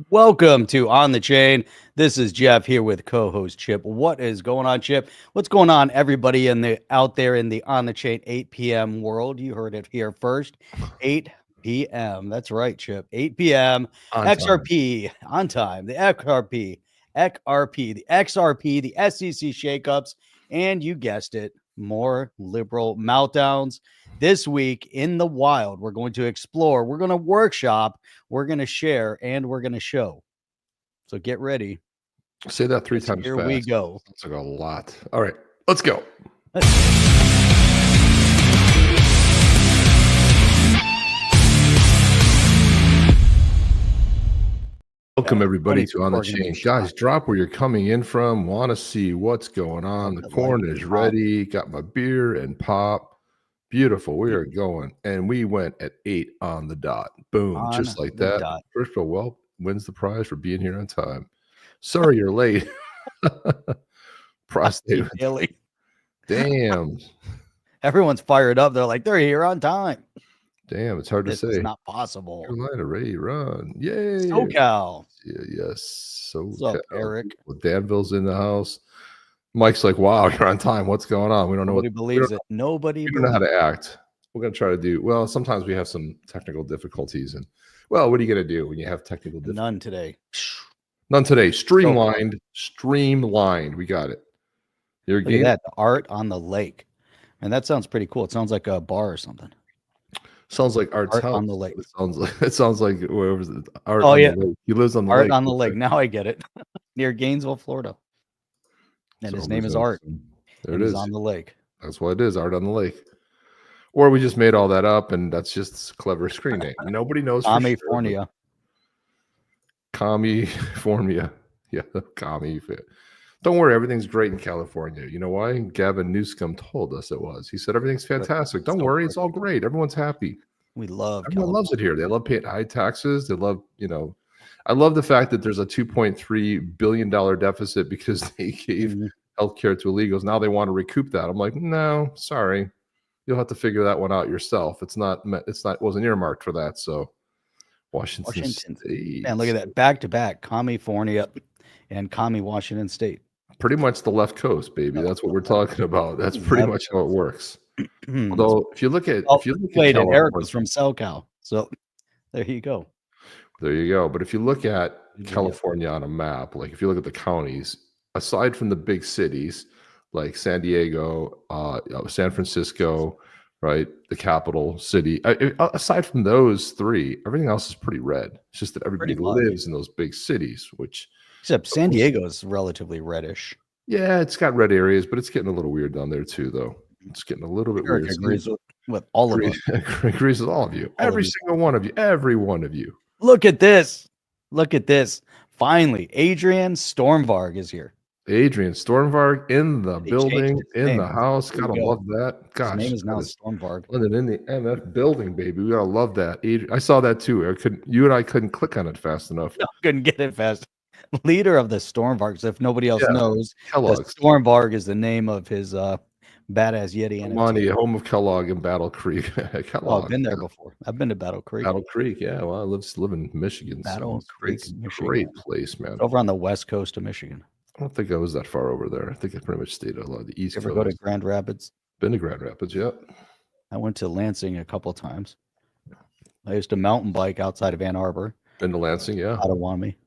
Welcome to On the Chain. This is Jeff here with co-host Chip. What is going on, Chip? What's going on, everybody out there in the On the Chain 8 p.m. world? You heard it here first. 8 p.m. That's right, Chip. 8 p.m. On XRP on time. The XRP, the XRP, the SEC shakeups, and you guessed it, more liberal meltdowns. This week in the wild, we're going to explore, we're going to workshop, we're going to share, and we're going to show. So get ready. Say that three times Here fast. we go. That's like a lot. All right, let's go. Welcome everybody to On the Chain. Guys, drop where you're coming in from. Want to see what's going on. The corn is ready. Got my beer and pop. Beautiful. We are going. And we went at 8 on the dot. Boom. Just like that. First of all, well, wins the prize for being here on time. Sorry you're late. Prostate. Damn. Everyone's fired up. They're like, they're here on time. Damn, it's hard to say. It's not possible. Carolina, ready, run. Yay. SoCal. Yeah, yes. SoCal. What's up, Eric? Well, Danville's in the house. Mike's like, wow, you're on time. What's going on? We don't know. Nobody believes it. Nobody. We don't know how to act. We're going to try to do, well, sometimes we have some technical difficulties. And, well, what are you going to do when you have technical difficulties? None today. None today. Streamlined. Streamlined. We got it. Look at that. The art on the lake. And that sounds pretty cool. It sounds like a bar or something. Sounds like Art's house. On the lake. It sounds like whoever's Art. Oh, yeah. He lives on the Art lake. on the lake. Now I get it. Near Gainesville, Florida. And his name is Art. There it is. On the lake. That's what it is. Art on the lake. Or we just made all that up and that's just a clever screen name. Nobody knows. California. California. Yeah, Commie. Don't worry, everything's great in California. You know why? Gavin Newsom told us it was. He said everything's fantastic. Don't worry, it's all great. Everyone's happy. We love Everyone loves it here. They love paying high taxes. They love, I love the fact that there's a $2.3 billion deficit because they gave healthcare to illegals. Now they want to recoup that. I'm like, no, sorry. You'll have to figure that one out yourself. It wasn't earmarked for that. So Washington State. Man, look at that. Back to back, California and Washington State. Pretty much the left coast, baby. That's what we're talking about. That's pretty much how it works. Although, if you look at, Eric was from SoCal, so there you go. There you go. But if you look at California on a map, like if you look at the counties, aside from the big cities like San Diego, San Francisco, right, the capital city, aside from those three, everything else is pretty red. It's just that everybody lives in those big cities, which. Except San Diego is relatively reddish. Yeah, it's got red areas, but it's getting a little weird down there too, though. It's getting a little bit weird. Agrees with all of us. Agrees with all of you. Every single one of you. Every one of you. Look at this. Look at this. Finally, Adrian Stormvarg is here. Adrian Stormvarg in the building, in the house. Gotta love that. Gosh, his name is now Stormvarg. In the MF building, baby. We gotta love that. I saw that too. You and I couldn't click on it fast enough. No, couldn't get it fast. Leader of the Stormvargs, if nobody else knows, Stormvarg is the name of his Badass Yeti NFT. Home of Kellogg and Battle Creek. I've been there before. I've been to Battle Creek. Battle Creek, yeah. Well, I live in Michigan. Battle Creek, Michigan. Great place, man. Over on the west coast of Michigan. I don't think I was that far over there. I think I pretty much stayed a lot of the east coast. Ever go to Grand Rapids? Been to Grand Rapids, yeah. I went to Lansing a couple of times. I used to mountain bike outside of Ann Arbor. Been to Lansing, yeah. Potawatomi.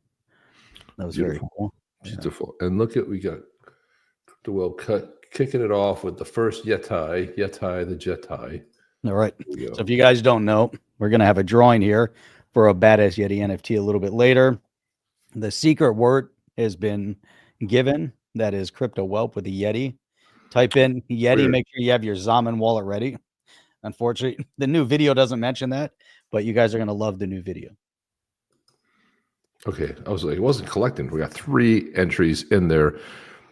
That was beautiful. Very cool. Beautiful. Yeah. And look at, we got the World Cut kicking it off with the first Yeti the Jeti. All right. So if you guys don't know, we're going to have a drawing here for a Badass Yeti NFT a little bit later. The secret word has been given. That is crypto whelp with a Yeti. Type in Yeti. Weird. Make sure you have your Zaman wallet ready. Unfortunately, the new video doesn't mention that, but you guys are going to love the new video. Okay, I was like, it wasn't collecting. We got 3 entries in there,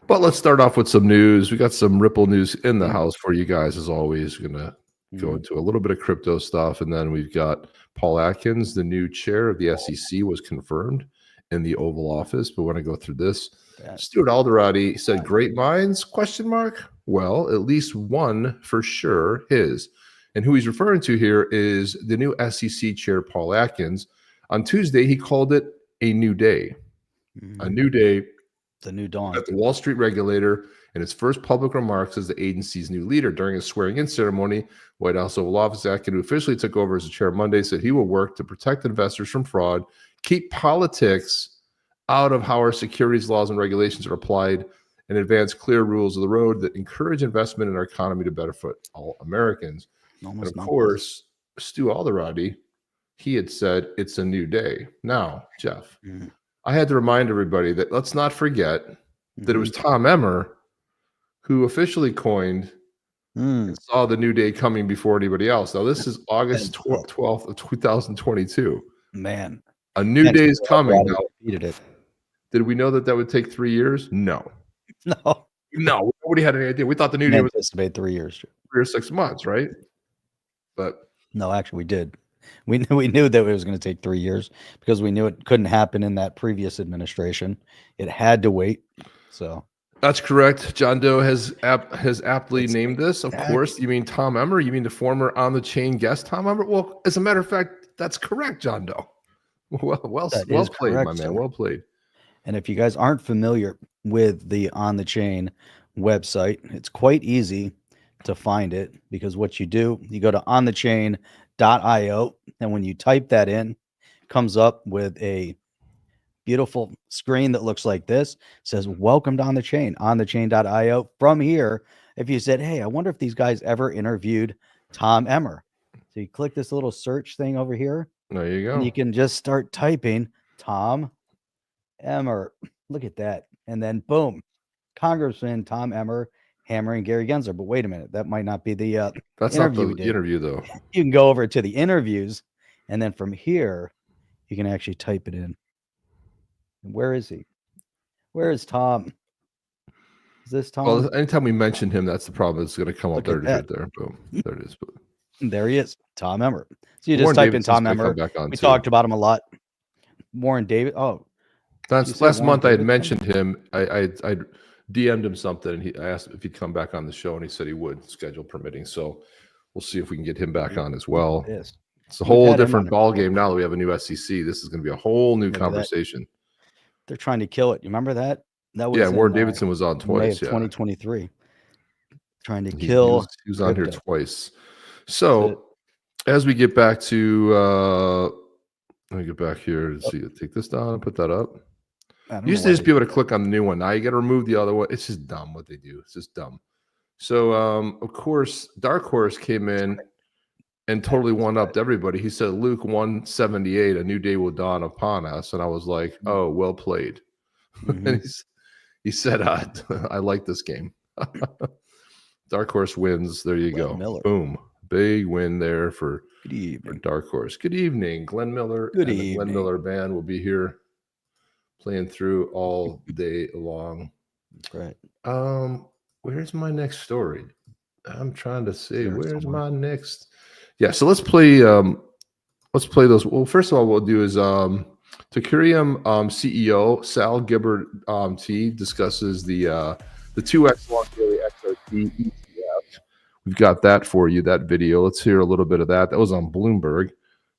but let's start off with some news. We got some Ripple news in the house for you guys, as always. We're gonna go into a little bit of crypto stuff, and then we've got Paul Atkins, the new chair of the SEC, was confirmed in the Oval Office. But when I go through this, Stuart Alderati said, "Great minds?" ? Well, at least one for sure. His, and who he's referring to here is the new SEC chair, Paul Atkins. On Tuesday, he called it a new day. A new day. The new dawn. At the Wall Street regulator, in its first public remarks as the agency's new leader during a swearing-in ceremony, White House Oval Office executive who officially took over as the chair Monday said he will work to protect investors from fraud, keep politics out of how our securities laws and regulations are applied, and advance clear rules of the road that encourage investment in our economy to benefit all Americans. And of course, Stu Alderati, he had said it's a new day. Now, Jeff, I had to remind everybody that let's not forget that it was Tom Emmer who officially coined and saw the new day coming before anybody else. Now, this is August 12th of 2022. Man. A new day is coming. Now, did we know that that would take 3 years? No. No. No. Nobody had any idea. We thought the new day would anticipate 3 years. 3 or 6 months, right? But no, actually, we did. We knew that it was going to take 3 years because we knew it couldn't happen in that previous administration. It had to wait. So that's correct. John Doe has aptly named this. Of course, you mean Tom Emmer? You mean the former on the chain guest Tom Emmer? Well, as a matter of fact, that's correct, John Doe. Well played, my man. Well played. And if you guys aren't familiar with the On the Chain website, it's quite easy to find it because what you do, you go to onthechain.io, and when you type that in, it comes up with a beautiful screen that looks like this. It says, welcome to On the Chain, onthechain.io. From here, if you said, hey, I wonder if these guys ever interviewed Tom Emmer. So you click this little search thing over here. There you go. And you can just start typing Tom Emmer. Look at that. And then boom, Congressman Tom Emmer hammering Gary Gensler. But wait a minute, that might not be the that's interview not the interview though. You can go over to the interviews, and then from here you can actually type it in. Where is he? Where is Tom? Is this Tom? Well, anytime we mention him, that's the problem. It's going to come up there. Right there. Boom. There it is. There he is, Tom Emmer. So you just type in Tom Emmer. We talked about him a lot. Warren David. Oh, that's last month. I had mentioned him. I DM'd him something, and I asked if he'd come back on the show, and he said he would, schedule permitting. So we'll see if we can get him back on as well. It's a whole different ball game now that we have a new SEC. This is going to be a whole new conversation. They're trying to kill it. You remember that? That was Warren Davidson was on twice. May of 2023. Trying to kill. He was on here twice. So as we get back to let me get back here and see. Take this down and put that up. You used to just be able to click on the new one. Now you got to remove the other one. It's just dumb what they do. It's just dumb. So of course, Dark Horse came in and totally one-upped everybody. He said, Luke 178, a new day will dawn upon us. And I was like, oh, well played. And he said, I like this game. Dark Horse wins. There you go. Miller. Boom. Big win there for for Dark Horse. Good evening, Glenn Miller. Good and evening. The Glenn Miller band will be here playing through all day long. That's right. Where's my next story? I'm trying to see. Where's my next? Yeah, so let's play those. Well, first of all, what we'll do is Tecurium CEO Sal Gibbard T discusses the 2x long daily XRP ETF. We've got that for you, that video. Let's hear a little bit of that. That was on Bloomberg,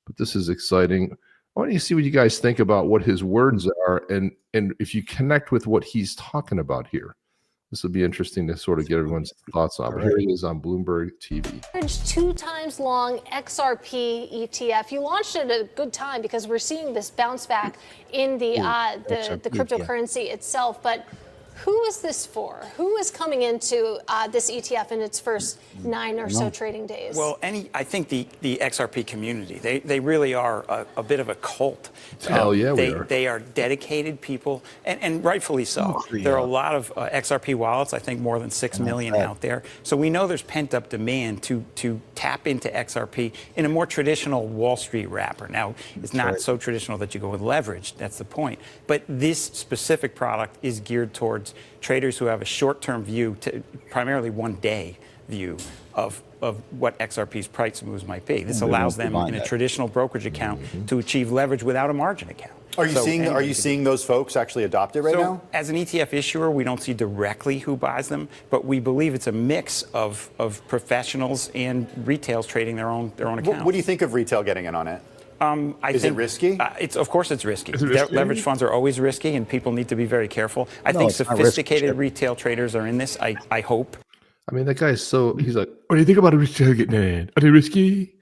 but this is exciting. I want you to see what you guys think about what his words are and if you connect with what he's talking about here. This will be interesting to sort of get everyone's thoughts on. But here he is on Bloomberg TV. 2 times long XRP ETF. You launched it at a good time because we're seeing this bounce back in the cryptocurrency itself. But who is this for? Who is coming into this ETF in its first 9 or so trading days? Well, I think the XRP community, they really are a bit of a cult. Hell yeah, they are dedicated people, and rightfully so. There are a lot of XRP wallets, I think more than 6 million out there. So we know there's pent-up demand to tap into XRP in a more traditional Wall Street wrapper. Now, it's not so traditional that you go with leverage. That's the point. But this specific product is geared towards traders who have a short-term view, to primarily one-day view of what XRP's price moves might be. This allows them in a traditional brokerage account to achieve leverage without a margin account. Are you seeing those folks actually adopt it right now? As an ETF issuer, we don't see directly who buys them, but we believe it's a mix of professionals and retails trading their own accounts. What do you think of retail getting in on it? Is it risky? Of course it's risky. Is it risky? Leveraged funds are always risky, and people need to be very careful. I think sophisticated retail traders are in this. I hope. I mean, that guy is he's like, what do you think about a risky getting in? Are they risky?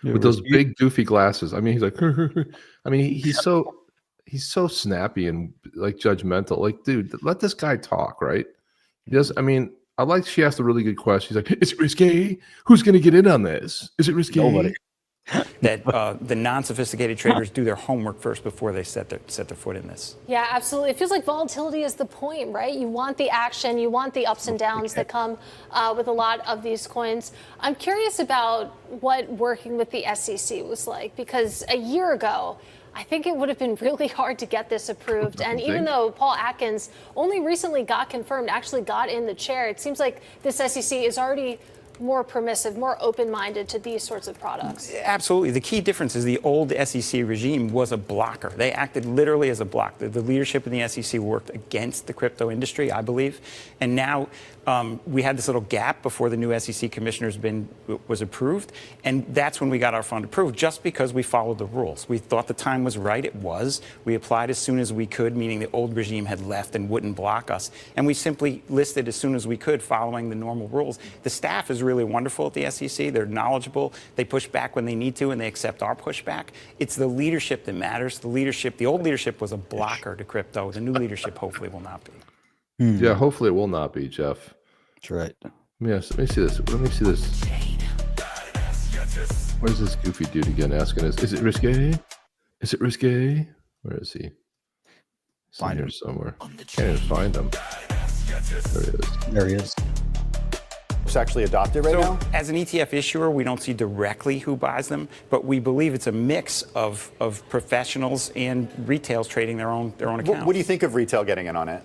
With those big goofy glasses. I mean, he's like, I mean, he's so snappy and like judgmental. Like, dude, let this guy talk, right? Yes, I mean, I like she asked a really good question. She's like, is it risky? Who's going to get in on this? Is it risky? Nobody. That the non-sophisticated traders do their homework first before they set their foot in this. Yeah, absolutely. It feels like volatility is the point, right? You want the action, you want the ups and downs that come with a lot of these coins. I'm curious about what working with the SEC was like, because a year ago, I think it would have been really hard to get this approved. And even though Paul Atkins only recently got confirmed, actually got in the chair, it seems like this SEC is already more permissive, more open-minded to these sorts of products. Absolutely. The key difference is the old SEC regime was a blocker. They acted literally as a block. The leadership in the SEC worked against the crypto industry, I believe. And now we had this little gap before the new SEC commissioner was approved. And that's when we got our fund approved, just because we followed the rules. We thought the time was right. It was. We applied as soon as we could, meaning the old regime had left and wouldn't block us. And we simply listed as soon as we could, following the normal rules. The staff is really wonderful at the SEC. They're knowledgeable. They push back when they need to, and they accept our pushback. It's the leadership that matters. The old leadership was a blocker to crypto. The new leadership hopefully will not be. Yeah, hopefully it will not be, Jeff. That's right. Yes, let me see this. Let me see this. Where's this goofy dude again asking us? Is it risque? Is it risque? Where is he? Find here somewhere. Can't even find him. There he is. There he is. It's actually adopted right now? As an ETF issuer, we don't see directly who buys them, but we believe it's a mix of professionals and retails trading their own accounts. What do you think of retail getting in on it?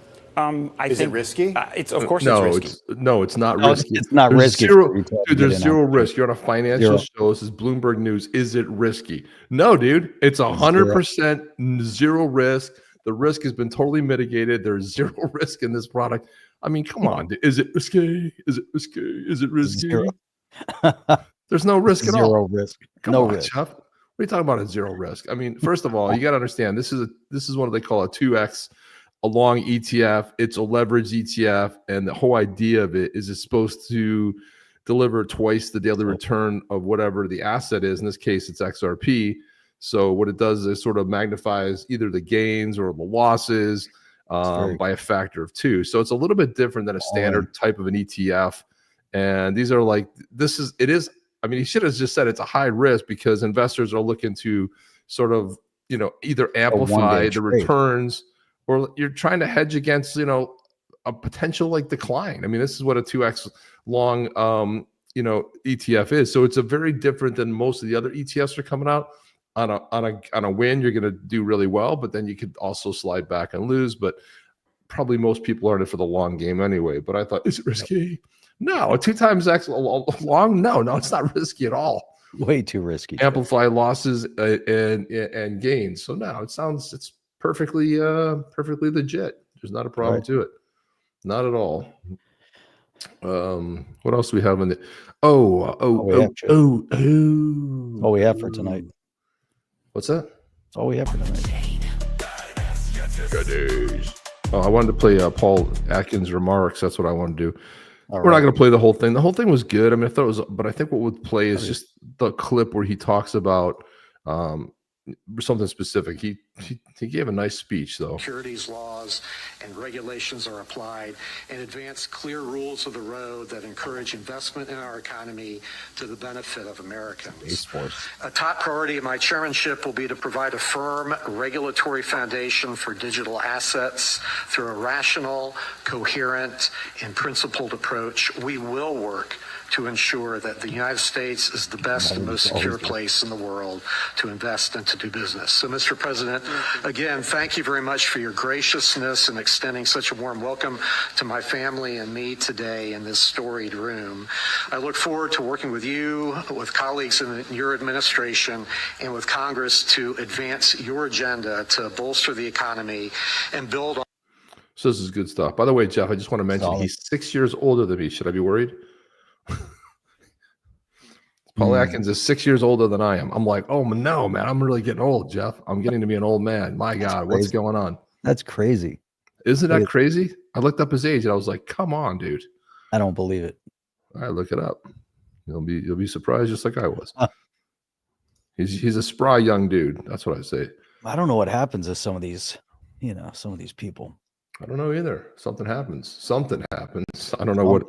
Is it risky? Of course it's risky. It's not risky. It's not there's risky. There's zero risk. You're on a financial show. This is Bloomberg News. Is it risky? No, dude. It's 100% zero risk. The risk has been totally mitigated. There's zero risk in this product. I mean, come on. Is it risky? Is it risky? Is it risky? There's no risk at all. Zero risk. Come on, risk. Jeff. What are you talking about? A zero risk? I mean, first of all, you got to understand this is what they call a 2x. A long ETF, it's a leverage ETF, and the whole idea of it is it's supposed to deliver twice the daily return of whatever the asset is. In this case, it's XRP. So what it does is sort of magnifies either the gains or the losses by a factor of 2. So it's a little bit different than a standard type of an ETF. And these are like, I mean, he should have just said it's a high risk because investors are looking to sort of, either amplify the returns, or you're trying to hedge against, a potential like decline. I mean, this is what a 2x long, ETF is. So it's a very different than most of the other ETFs are coming out. On a win, you're going to do really well, but then you could also slide back and lose. But probably most people are in it for the long game anyway. But I thought, is it risky? No, a 2 times X long? No, it's not risky at all. Way too risky. Amplify losses and gains. So no, it's perfectly legit. There's not a problem to it. Not at all. What else do we have in the all we have for tonight. What's that? That's all we have for tonight. I wanted to play Paul Atkins' remarks. That's what I want to do. We're not going to play the whole thing. The whole thing was good. I mean, I thought it was, but I think what we'll play is just the clip where he talks about something specific. He gave a nice speech, though. Securities laws and regulations are applied and advance clear rules of the road that encourage investment in our economy to the benefit of Americans. A top priority of my chairmanship will be to provide a firm regulatory foundation for digital assets through a rational, coherent, and principled approach. We will work to ensure that the United States is the best and most secure place in the world to invest and to do business. So, Mr. President, again, thank you very much for your graciousness in extending such a warm welcome to my family and me today in this storied room. I look forward to working with you, with colleagues in your administration, and with Congress to advance your agenda to bolster the economy and build on. So this is good stuff. By the way, Jeff, I just want to mention he's 6 years older than me. Should I be worried? Paul Atkins is 6 years older than I am. I'm like, oh no, man, I'm really getting old, Jeff. I'm getting to be an old man. My God, what's going on? That's crazy. Isn't that crazy? I looked up his age and I was like, come on, dude. I don't believe it. All right, look it up. You'll be surprised just like I was. He's a spry young dude. That's what I say. I don't know what happens to some of these, some of these people. I don't know either. Something happens. Something happens. I don't know what.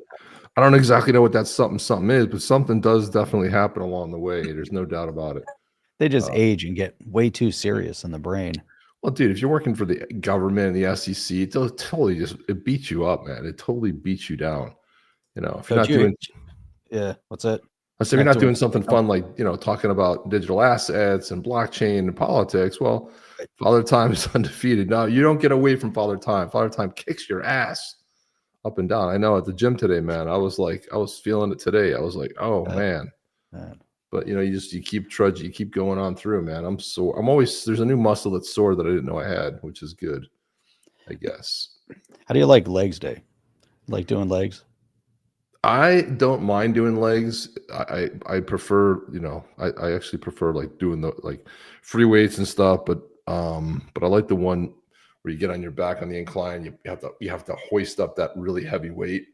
I don't exactly know what that something is, but something does definitely happen along the way. There's no doubt about it. They just age and get way too serious in the brain. Well, dude, if you're working for the government and the SEC, it totally it beats you up, man. It totally beats you down. If you're not doing, what's that? I said, you're not doing something fun like talking about digital assets and blockchain and politics. Well, Father Time is undefeated. No, you don't get away from Father Time. Father Time kicks your ass up and down. I know at the gym today, man. I was feeling it today. I was like, oh man. But you keep trudging, you keep going on through, man. I'm sore. There's a new muscle that's sore that I didn't know I had, which is good, I guess. How do you like legs day? Like doing legs? I don't mind doing legs. I prefer, I actually prefer like doing the free weights and stuff, but I like the one where you get on your back on the incline. You have to hoist up that really heavy weight.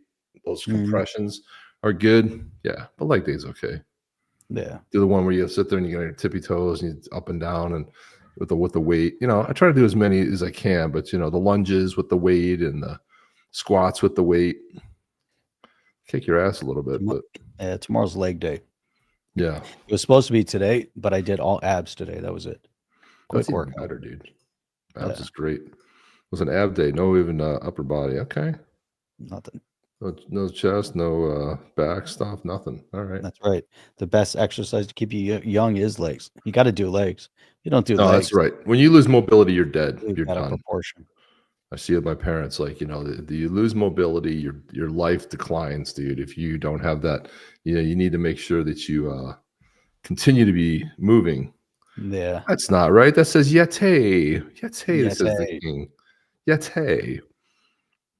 Those compressions are good. Yeah, but leg day is okay. Yeah. Do the one where you sit there and you get on your tippy toes and you up and down and with the weight. I try to do as many as I can, but the lunges with the weight and the squats with the weight. Kick your ass a little bit, but tomorrow's leg day. Yeah, it was supposed to be today, but I did all abs today. That was it. Quick work, better, dude. Abs is great. It was an ab day. No even upper body. Okay, nothing. No chest, no back stuff. Nothing. All right, that's right. The best exercise to keep you young is legs. You got to do legs. You don't do legs. That's right. When you lose mobility, you're dead. You're done. Proportion. I see it with my parents, you lose mobility, your life declines, dude. If you don't have that, you need to make sure that you continue to be moving. Yeah. That's not right. That says Yeti. Yeti, this is the king. Yeti.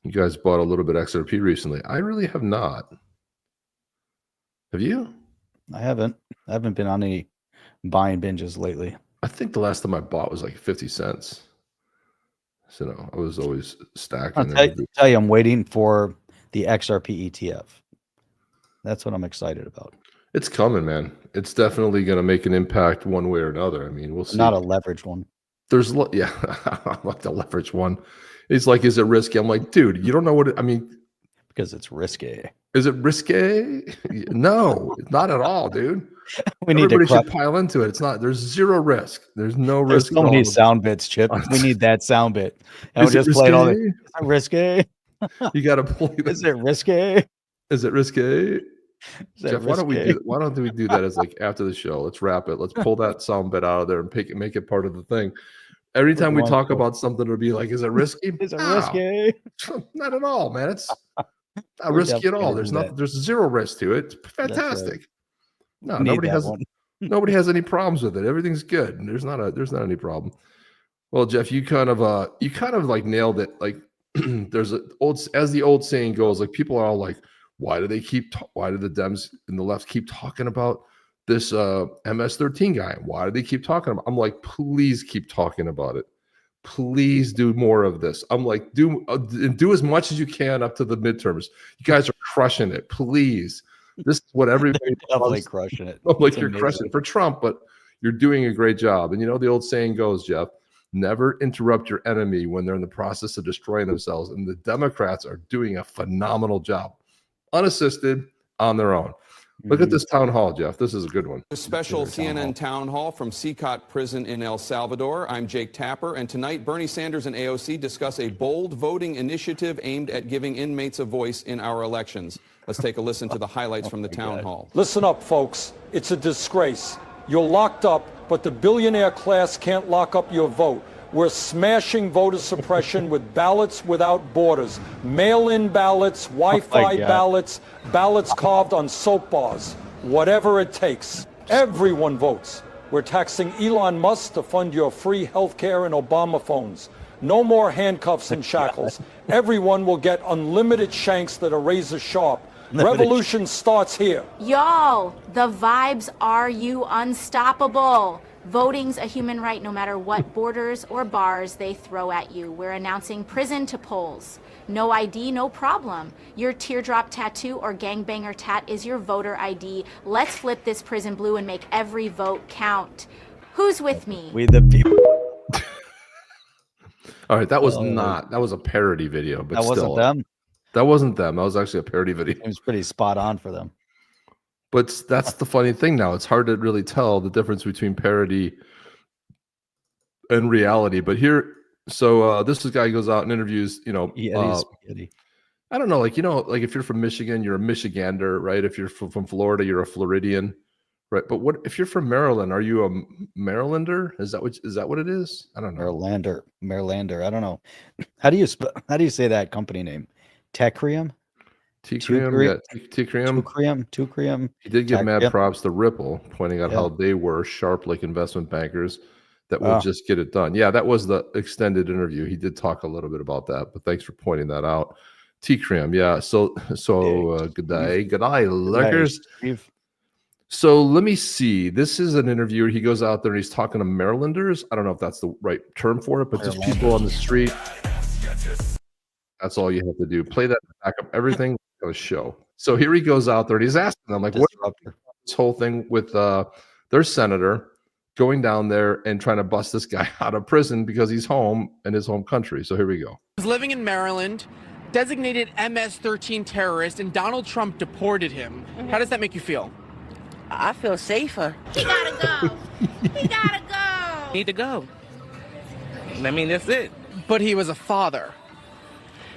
You guys bought a little bit XRP recently. I really have not. Have you? I haven't. I haven't been on any buying binges lately. I think the last time I bought was like 50 cents. So I was always stacking. I'll tell you, I'm waiting for the XRP ETF. That's what I'm excited about. It's coming, man. It's definitely going to make an impact one way or another. I mean, we'll see. Not a leverage one. There's, yeah, I like the leverage one. It's like, is it risky? I'm like, dude, you don't know what I mean. Because it's risky. Is it risky? No, not at all, dude. Everybody should pile into it. It's not. There's zero risk. There's no risk. There's so many sound bits, Chip. We need that sound bit. And we'll just play it all. Is it risky? You got to play. Is it risky? Is it risky? Jeff, why don't we do that as like after the show? Let's wrap it. Let's pull that sound bit out of there and make it part of the thing. Every time we talk about something, it'll be like, is it risky? Is it risky? Not at all, man. It's not risky at all. There's nothing. There's zero risk to it. It's fantastic. No, nobody has any problems with it. Everything's good. There's not any problem. Well, Jeff, you kind of like nailed it. Like there's as the old saying goes, like people are all like, why do the Dems and the left keep talking about this MS-13 guy? Why do they keep talking about? I'm like, please keep talking about it. Please do more of this. I'm like, do as much as you can up to the midterms. You guys are crushing it. Please. This is what everybody definitely crushing it. I'm like, you're crushing it for Trump, but you're doing a great job. And the old saying goes, Jeff, never interrupt your enemy when they're in the process of destroying themselves. And the Democrats are doing a phenomenal job, unassisted, on their own. Look at this town hall, Jeff. This is a good one. A special CNN town hall from Secot Prison in El Salvador. I'm Jake Tapper, and tonight Bernie Sanders and AOC discuss a bold voting initiative aimed at giving inmates a voice in our elections. Let's take a listen to the highlights from the town hall. Listen up, folks. It's a disgrace. You're locked up, but the billionaire class can't lock up your vote. We're smashing voter suppression with ballots without borders, mail-in ballots, Wi-Fi ballots, ballots carved on soap bars, whatever it takes. Everyone votes. We're taxing Elon Musk to fund your free health care and Obama phones. No more handcuffs and shackles. Everyone will get unlimited shanks that are razor sharp. Revolution starts here. Y'all, the vibes are you unstoppable. Voting's a human right no matter what borders or bars they throw at you. We're announcing prison to polls. No ID, no problem. Your teardrop tattoo or gangbanger tat is your voter ID. Let's flip this prison blue and make every vote count. Who's with me? We the people. All right, that was that was a parody video, but that wasn't them. That wasn't them. That was actually a parody video. It was pretty spot on for them. But that's the funny thing now. It's hard to really tell the difference between parody and reality. But here, so this guy goes out and interviews, you know, Yeti. I don't know, like, you know, like if you're from Michigan, you're a Michigander, right? If you're from Florida, you're a Floridian, right? But what if you're from Maryland? Are you a Marylander? Is that what it is? I don't know. Marylander. I don't know. How do you say that company name? Tecrium. Tucrium. He did give mad props to Ripple, pointing out how they were sharp like investment bankers that will just get it done. Yeah, that was the extended interview. He did talk a little bit about that, but thanks for pointing that out. Tecrium, yeah. So good day, lurkers. So let me see. This is an interview. He goes out there and he's talking to Marylanders. I don't know if that's the right term for it, but just people on the street. That's all you have to do. Play that back up. Everything on a show. So here he goes out there and he's asking them, like, what this whole thing with their senator going down there and trying to bust this guy out of prison because he's home in his home country. So here we go. He was living in Maryland, designated MS-13 terrorist, and Donald Trump deported him. How does that make you feel? I feel safer. He gotta go. He gotta go. Need to go. I mean, that's it. But he was a father.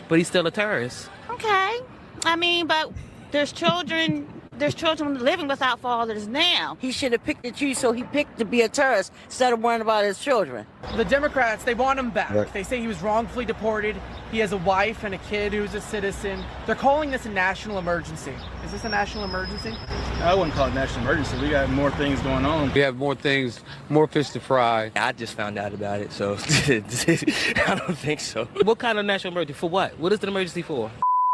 But he's still a terrorist. Okay. I mean, but there's children living without fathers now. He should have picked and choose, so he picked to be a terrorist instead of worrying about his children. The Democrats, they want him back. They say he was wrongfully deported. He has a wife and a kid who's a citizen. They're calling this a national emergency. Is this a national emergency? I wouldn't call it a national emergency. We got more things going on. We have more things, more fish to fry. I just found out about it, so I don't think so. What kind of national emergency? For what? What is the emergency for?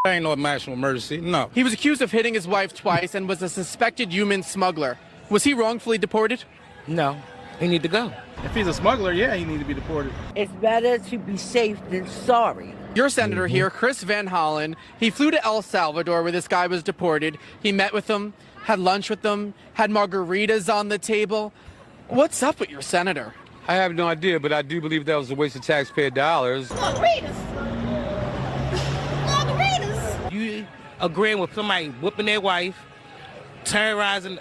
Ain't no national emergency, no. He was accused of hitting his wife twice and was a suspected human smuggler. Was he wrongfully deported? No, he need to go. If he's a smuggler, yeah, he need to be deported. It's better to be safe than sorry. Your senator here, Chris Van Hollen, he flew to El Salvador where this guy was deported. He met with them, had lunch with them, had margaritas on the table. What's up with your senator? I have no idea, but I do believe that was a waste of taxpayer dollars. Margaritas. You agreeing with somebody whooping their wife, terrorizing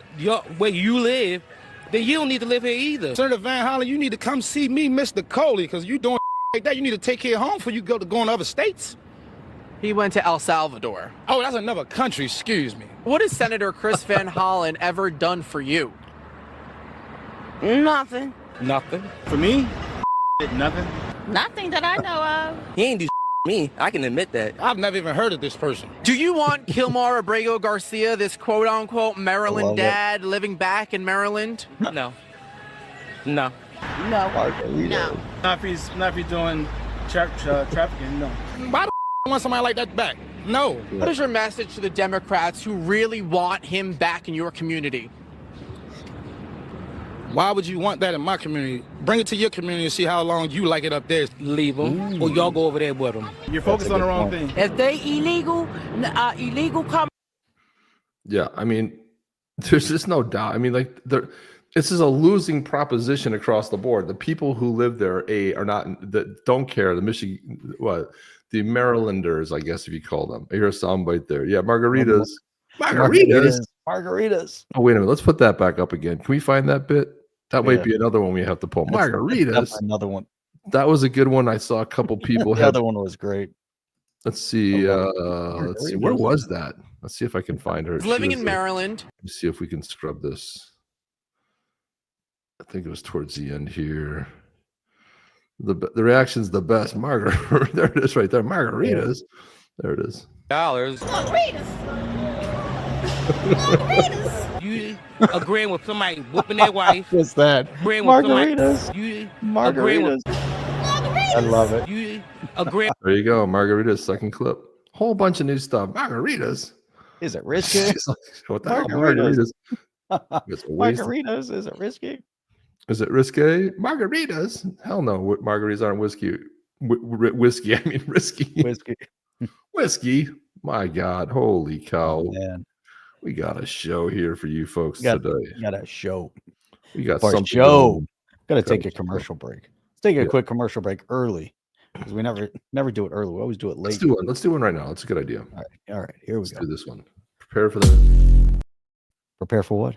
where you live, then you don't need to live here either. Senator Van Hollen, you need to come see me, Mr. Coley, because you doing like that. You need to take care of home before you go in other states. He went to El Salvador. Oh, that's another country, excuse me. What has Senator Chris Van Hollen ever done for you? Nothing. Nothing. For me? Nothing. Nothing that I know of. He ain't do me. I can admit that. I've never even heard of this person. Do you want Kilmar Abrego Garcia, this quote-unquote Maryland dad, living back in Maryland? No. No. No. No. Not if he's doing trafficking, no. Why the I want somebody like that back? No. What is your message to the Democrats who really want him back in your community? Why would you want that in my community? Bring it to your community and see how long you like it up there. Leave them, or y'all go over there with them. You're focused on the wrong thing. If they illegal come. Yeah, I mean, there's just no doubt. I mean, like, this is a losing proposition across the board. The people who live there, are not, that don't care. The the Marylanders, I guess, if you call them. I hear a soundbite there. Yeah, margaritas. Margaritas. Oh, wait a minute. Let's put that back up again. Can we find that bit? That might be another one we have to pull. Margaritas. That's another one. That was a good one. I saw a couple people. The other one was great. Let's see. Let's see. Where was that? Let's see if I can find her. He's living in Maryland. Let's see if we can scrub this. I think it was towards the end here. The reaction's the best. Margarita. There it is right there. Margaritas. There it is. Dollars. You agreeing with somebody whooping their wife. What's that? Margaritas. Margaritas. I love it. You agreeing. There you go. Margaritas, second clip. Whole bunch of new stuff. Margaritas. Is it risky? What the hell? Margaritas. It's a waste. Margaritas. Is it risky? Is it risque? Margaritas? Hell no. Margaritas aren't whiskey. Whiskey. I mean, risky. Whiskey. Whiskey. My God. Holy cow. Oh, man. We got a show here for you folks today. Got a show. We got for something. Show. Got to take a commercial break. Let's take a quick commercial break early because we never do it early. We always do it late. Let's do one. Let's do one right now. It's a good idea. All right. Here we Let's go. do this one. Prepare for the. Prepare for what?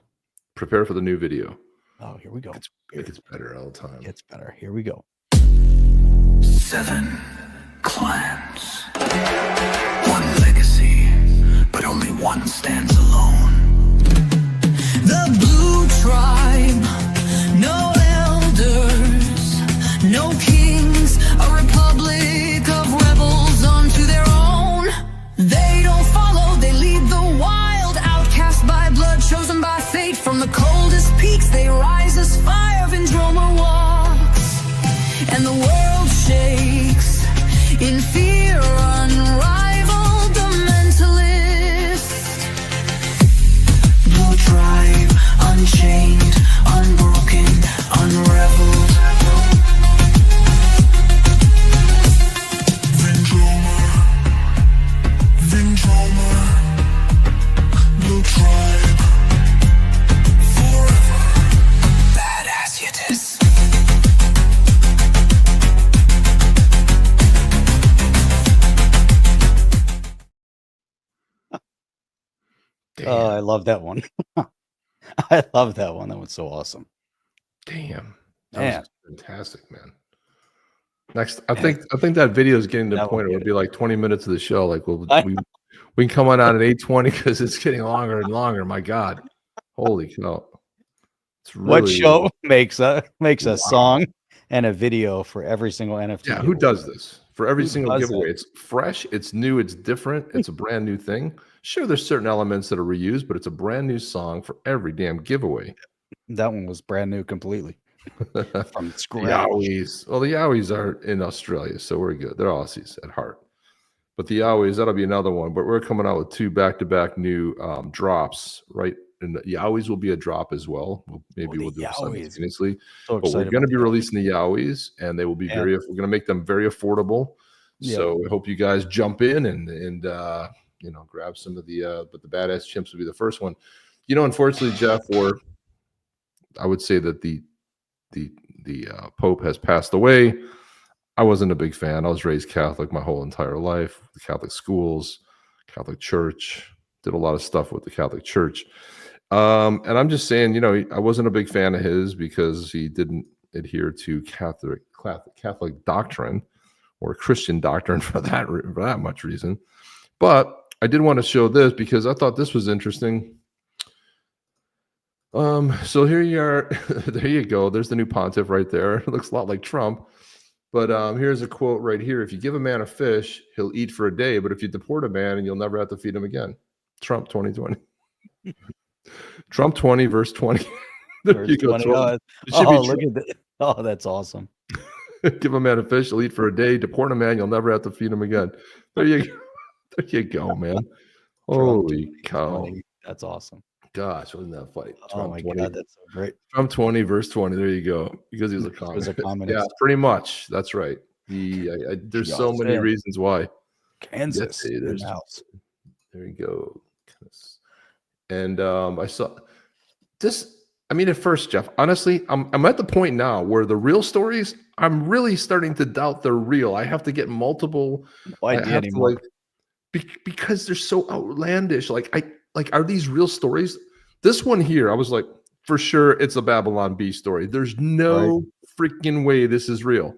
Prepare for the new video. Oh, here we go. It gets better all the time. It gets better. Here we go. 7 clans. 1 legacy, but only one stands alone. The Blue Tribe, no elders, no kings, a republic of rebels unto their own. They don't follow, they lead the wild, outcast by blood, chosen by fate. From the coldest peaks they rise as fire, Vendroma walks, and the world shakes in fear, unrivaled, the mentalist. Blue Tribe, unchained, unbroken, unraveled. Vendroma, Blue Tribe, forever, Badass Yetis. Oh, I love that one. I love that one. That was so awesome. Damn. Man. Was fantastic, man. Next, I think that video is getting to the point where it'll be like 20 minutes of the show. Like we can come on out at 8:20 because it's getting longer and longer. My God. Holy cow. It's really, what show makes a song and a video for every single NFT? Yeah, who does this? For every single giveaway. It's fresh, it's new, it's different, it's a brand new thing. Sure, there's certain elements that are reused, but it's a brand new song for every damn giveaway. That one was brand new completely. From scratch. Yowies. Well, the Yowies are in Australia, so we're good. They're Aussies at heart. But the Yowies, that'll be another one. But we're coming out with 2 back-to-back new drops, right? And the Yowies will be a drop as well. Maybe we'll do it simultaneously. But we're going to be releasing the Yowies, and they will be we're going to make them very affordable. Yeah. So I hope you guys jump in and grab some of the but the Badass Chimps will be the first one. Unfortunately, Jeff, or I would say that the Pope has passed away. I wasn't a big fan. I was raised Catholic my whole entire life. The Catholic schools, Catholic Church, did a lot of stuff with the Catholic Church. And I'm just saying, I wasn't a big fan of his because he didn't adhere to Catholic doctrine or Christian doctrine for that much reason. But I did want to show this because I thought this was interesting. So here you are. There you go. There's the new pontiff right there. It looks a lot like Trump. But here's a quote right here. If you give a man a fish, he'll eat for a day. But if you deport a man, and you'll never have to feed him again. Trump 2020. Trump 20, verse 20. There you go. Look at that. Oh, that's awesome. Give a man a fish, he'll eat for a day. Deport a man, you'll never have to feed him again. There you go. There you go, man. Holy cow. That's awesome. Gosh, wasn't that funny? Oh my God, that's so great. Trump 20, verse 20. There you go. Because he was a communist. Yeah, pretty much. That's right. There's so many reasons why. Kansas. There you go. And I saw this. I mean, at first, Jeff, honestly, I'm at the point now where the real stories, I'm really starting to doubt they're real. I have to get multiple. Because they're so outlandish. Are these real stories? This one here, I was like, for sure, it's a Babylon Bee story. There's no freaking way this is real.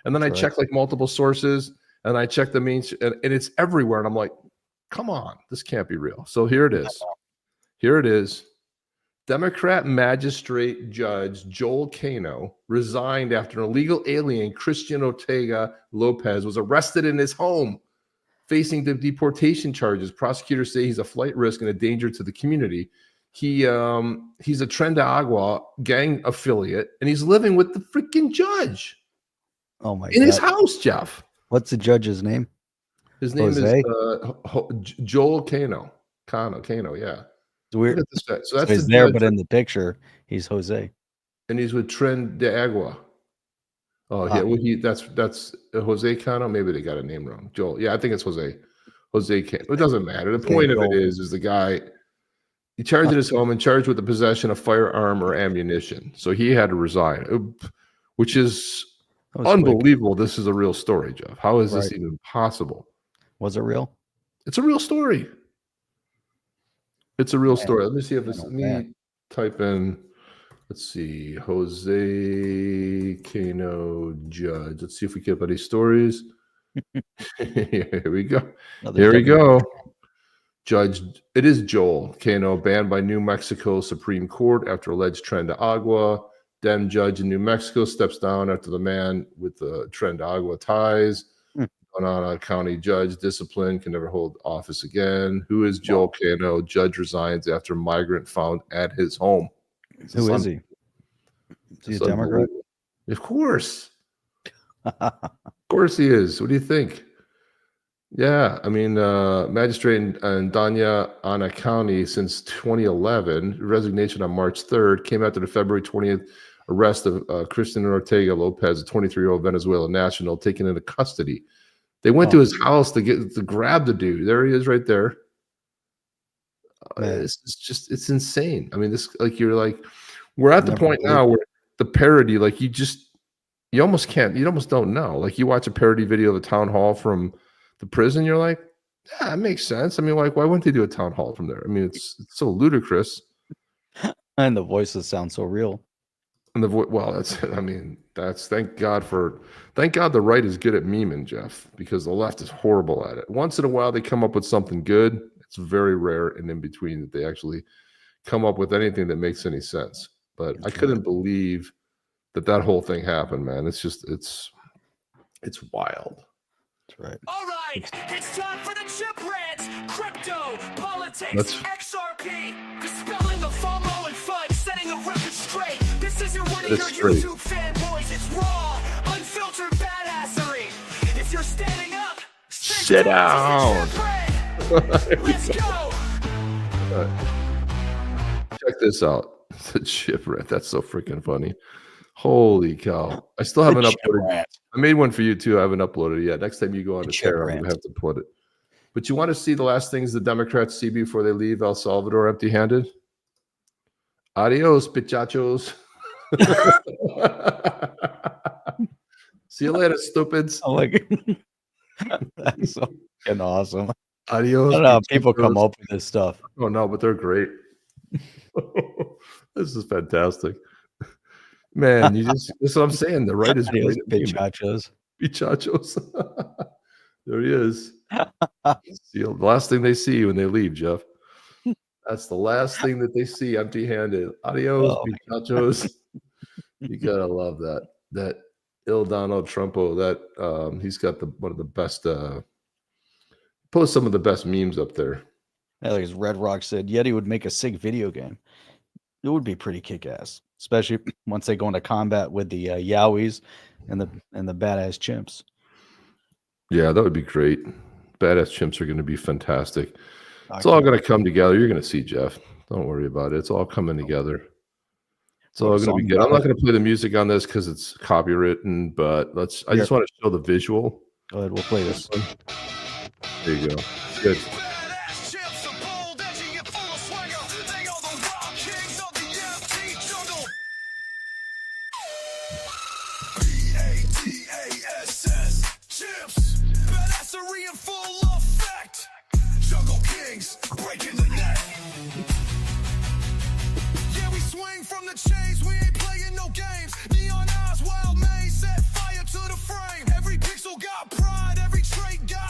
And then I checked multiple sources, and I checked the main, and it's everywhere. And I'm like, come on, this can't be real. So here it is. Here it is. Democrat magistrate judge Joel Cano resigned after an illegal alien, Christian Ortega Lopez, was arrested in his home, facing the deportation charges. Prosecutors say he's a flight risk and a danger to the community. He's a Tren de Agua gang affiliate, and he's living with the freaking judge. Oh my God. In his house, Jeff. What's the judge's name? His name is Joel Cano. Cano, yeah. It's weird. Look at this guy. So So that's he's the there, judge, but in the picture, he's Jose. and he's with Tren de Agua. Oh, yeah. Well, that's Jose Cano. Maybe they got a name wrong. Joel. Yeah, I think it's Jose. Jose Cano. It doesn't matter. The point of it is the guy, he charged at his home and charged with the possession of firearm or ammunition. So he had to resign, which is unbelievable. Quick. This is a real story, Jeff. How is this even possible? Was it real? It's a real story. It's a real story. Let me see if it's me. Type in. Let's see, Jose Cano judge. Let's see if we get any stories. Here we go. Here we go. Judge, it is Joel Cano, banned by New Mexico Supreme Court after alleged Tren de Agua. Then judge in New Mexico steps down after the man with the Tren de Agua ties. On a county judge, discipline, can never hold office again. Who is Joel Cano? Judge resigns after migrant found at his home. Who is he? Is he a Democrat? Of course. Of course he is. What do you think? Yeah, I mean, magistrate in Dania Ana County since 2011, resignation on March 3rd, came after the February 20th arrest of Christian Ortega Lopez, a 23-year-old Venezuelan national, taken into custody. They went to his house to grab the dude. There he is right there. It's insane. I mean, we're at the point now where the parody, like you almost can't, you almost don't know. Like you watch a parody video of a town hall from the prison, you're like, yeah, it makes sense. I mean, like, why wouldn't they do a town hall from there? I mean, it's so ludicrous. And the voices sound so real. And thank God the right is good at memeing, Jeff, because the left is horrible at it. Once in a while they come up with something good. It's very rare and in between that they actually come up with anything that makes any sense. But I couldn't believe that whole thing happened, man. It's wild. That's right. All right, it's time for the chip rants. Crypto, politics, XRP, dispelling the FOMO and FUD, setting a record straight. This isn't one of your YouTube fanboys. It's raw, unfiltered badassery. If you're standing up, sit down. Let's go. Check this out. The chip rant. That's so freaking funny. Holy cow. I still haven't uploaded. I made one for you too. I haven't uploaded it yet. Next time you go on the Terra, I'm going to have to put it. But you want to see the last things the Democrats see before they leave El Salvador empty-handed? Adios, pichachos. See you later, stupids. Oh, like, that's so fucking awesome. Adios. I don't know how people come up with this stuff. Oh, no, but they're great. This is fantastic. Man, that's what I'm saying. The right is great. Pichachos. Pichachos. There he is. See, the last thing they see when they leave, Jeff. That's the last thing that they see empty-handed. Adios, pichachos. You gotta love that. That Il Donald Trumpo, that he's got one of the best post some of the best memes up there. Yeah, like as Red Rock said, Yeti would make a sick video game. It would be pretty kick-ass, especially once they go into combat with the Yowies and the badass chimps. Yeah, that would be great. Badass chimps are going to be fantastic. It's all going to come together. You're going to see, Jeff. Don't worry about it. It's all coming together. It's all going to be good. I'm not going to play the music on this because it's copywritten, but I just want to show the visual. Go ahead. We'll play this one. There you go. Good.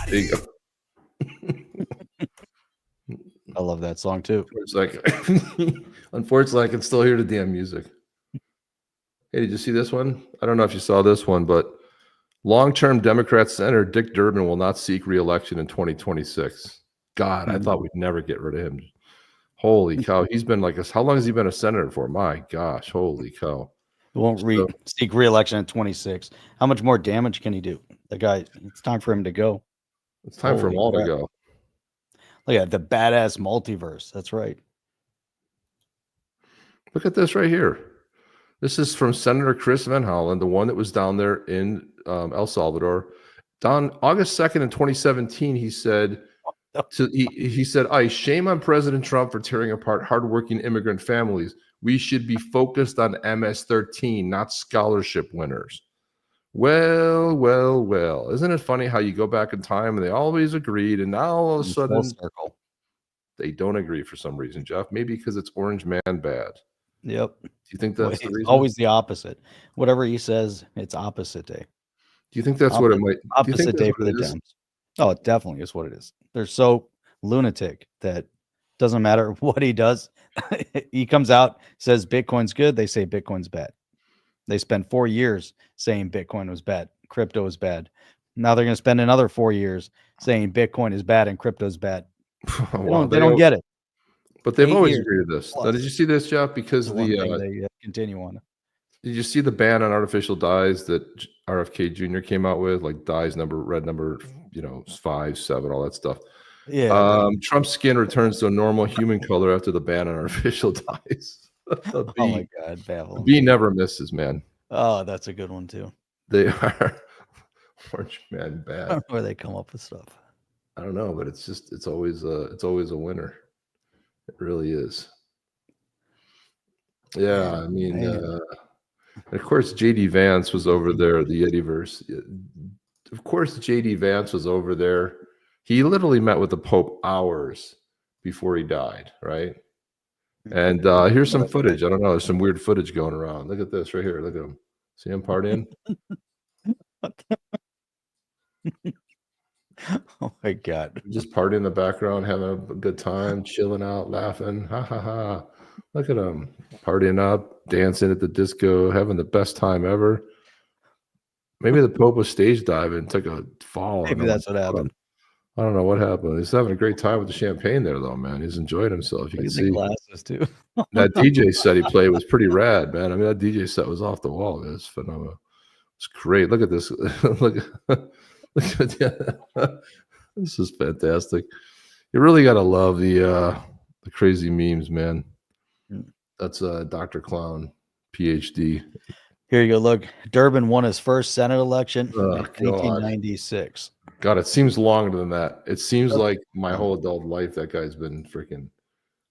There you go. I love that song too. Unfortunately, I can still hear the damn music. Hey, did you see this one? I don't know if you saw this one, but long-term Democrat Senator Dick Durbin will not seek re-election in 2026. God, I thought we'd never get rid of him. Holy cow. He's been how long has he been a senator for? My gosh, holy cow. He won't seek re-election in 26. How much more damage can he do? The guy, it's time for him to go. It's time for them all to go. Look at the badass multiverse. That's right. Look at this right here. This is from Senator Chris Van Hollen, the one that was down there in El Salvador. On August 2nd in 2017, he said, he said, I shame on President Trump for tearing apart hardworking immigrant families. We should be focused on MS-13, not scholarship winners. Well, well, well. Isn't it funny how you go back in time and they always agreed, and now all of a sudden they don't agree for some reason, Jeff? Maybe because it's Orange Man bad. Yep. Do you think that's the reason? Always the opposite. Whatever he says, it's opposite day. Do you think that's what it might? Opposite day for the Dems. Oh, it definitely is what it is. They're so lunatic that doesn't matter what he does. He comes out, says Bitcoin's good. They say Bitcoin's bad. They spent 4 years saying Bitcoin was bad, crypto is bad. Now they're going to spend another 4 years saying Bitcoin is bad and crypto is bad. They don't get it. But they've always agreed with this. Now, did you see this, Jeff? Because they continue on. Did you see the ban on artificial dyes that RFK Jr. came out with, like dyes red number, 5, 7, all that stuff? Yeah. Trump's skin returns to a normal human color after the ban on artificial dyes. Oh my God, Babylon. B never misses, man. Oh, that's a good one too. They are Orange Man bad. Where they come up with stuff. I don't know, but it's always a winner. It really is. Yeah, I mean, of course, JD Vance was over there, the Yetiverse. Of course, JD Vance was over there. He literally met with the Pope hours before he died, right? And here's some footage. I don't know. There's some weird footage going around. Look at this right here. Look at him. See him partying? Oh my God. Just partying in the background, having a good time, chilling out, laughing. Ha ha ha. Look at him. Partying up, dancing at the disco, having the best time ever. Maybe the Pope was stage diving, took a fall. Maybe that's what happened. I don't know what happened. He's having a great time with the champagne there, though, man. He's enjoyed himself. You can see glasses too. That DJ set he played was pretty rad, man. I mean, that DJ set was off the wall. It was phenomenal. It's great. Look at this. Look at this is fantastic. You really got to love the crazy memes, man. That's Dr. Clown, PhD. Here you go. Look, Durbin won his first Senate election in Oh, 1996. God, it seems longer than that. It seems like my whole adult life that guy's been freaking,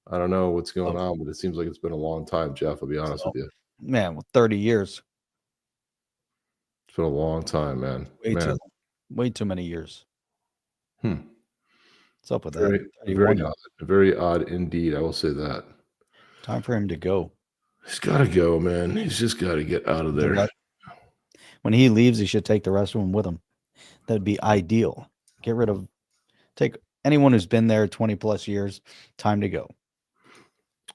I don't know what's going on, but it seems like it's been a long time, Jeff. I'll be honest with you. Man, 30 years. It's been a long time, man. Way too many years. What's up with Very, that? very odd indeed. I will say that. Time for him to go. He's got to go, man. He's just got to get out of there. When he leaves, he should take the rest of them with him. That'd be ideal. Take anyone who's been there 20 plus years. Time to go.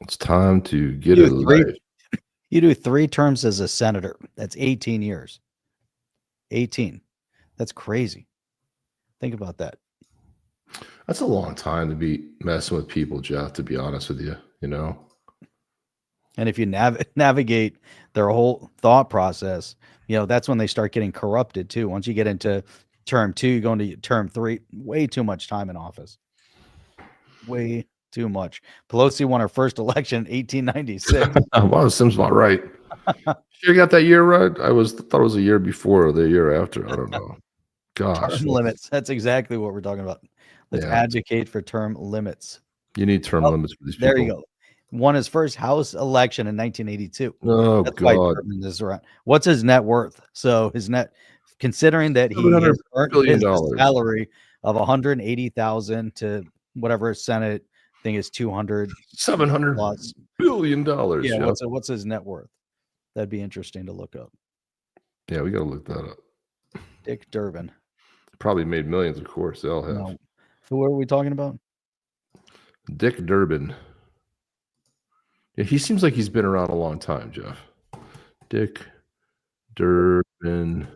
It's time to get it life. You do 3 terms as a senator. That's 18 years. 18. That's crazy. Think about that. That's a long time to be messing with people, Jeff, to be honest with you, And if you navigate their whole thought process, that's when they start getting corrupted too. Once you get into term 2, you go into term 3, way too much time in office. Way too much. Pelosi won her first election in 1896. Well, it seems about right. You got that year right? I thought it was a year before or the year after. I don't know. Gosh. Term limits. That's exactly what we're talking about. Let's advocate for term limits. You need term limits for these people. There you go. Won his first House election in 1982. Oh, that's God. why Durbin is around. What's his net worth? So his net, considering that he has earned his salary of $180,000 to whatever Senate thing is $700 billion. Yeah. What's his net worth? That'd be interesting to look up. Yeah, we got to look that up. Dick Durbin. Probably made millions, of course. They all have. No. Who are we talking about? Dick Durbin. Yeah, he seems like he's been around a long time, Jeff. Dick Durbin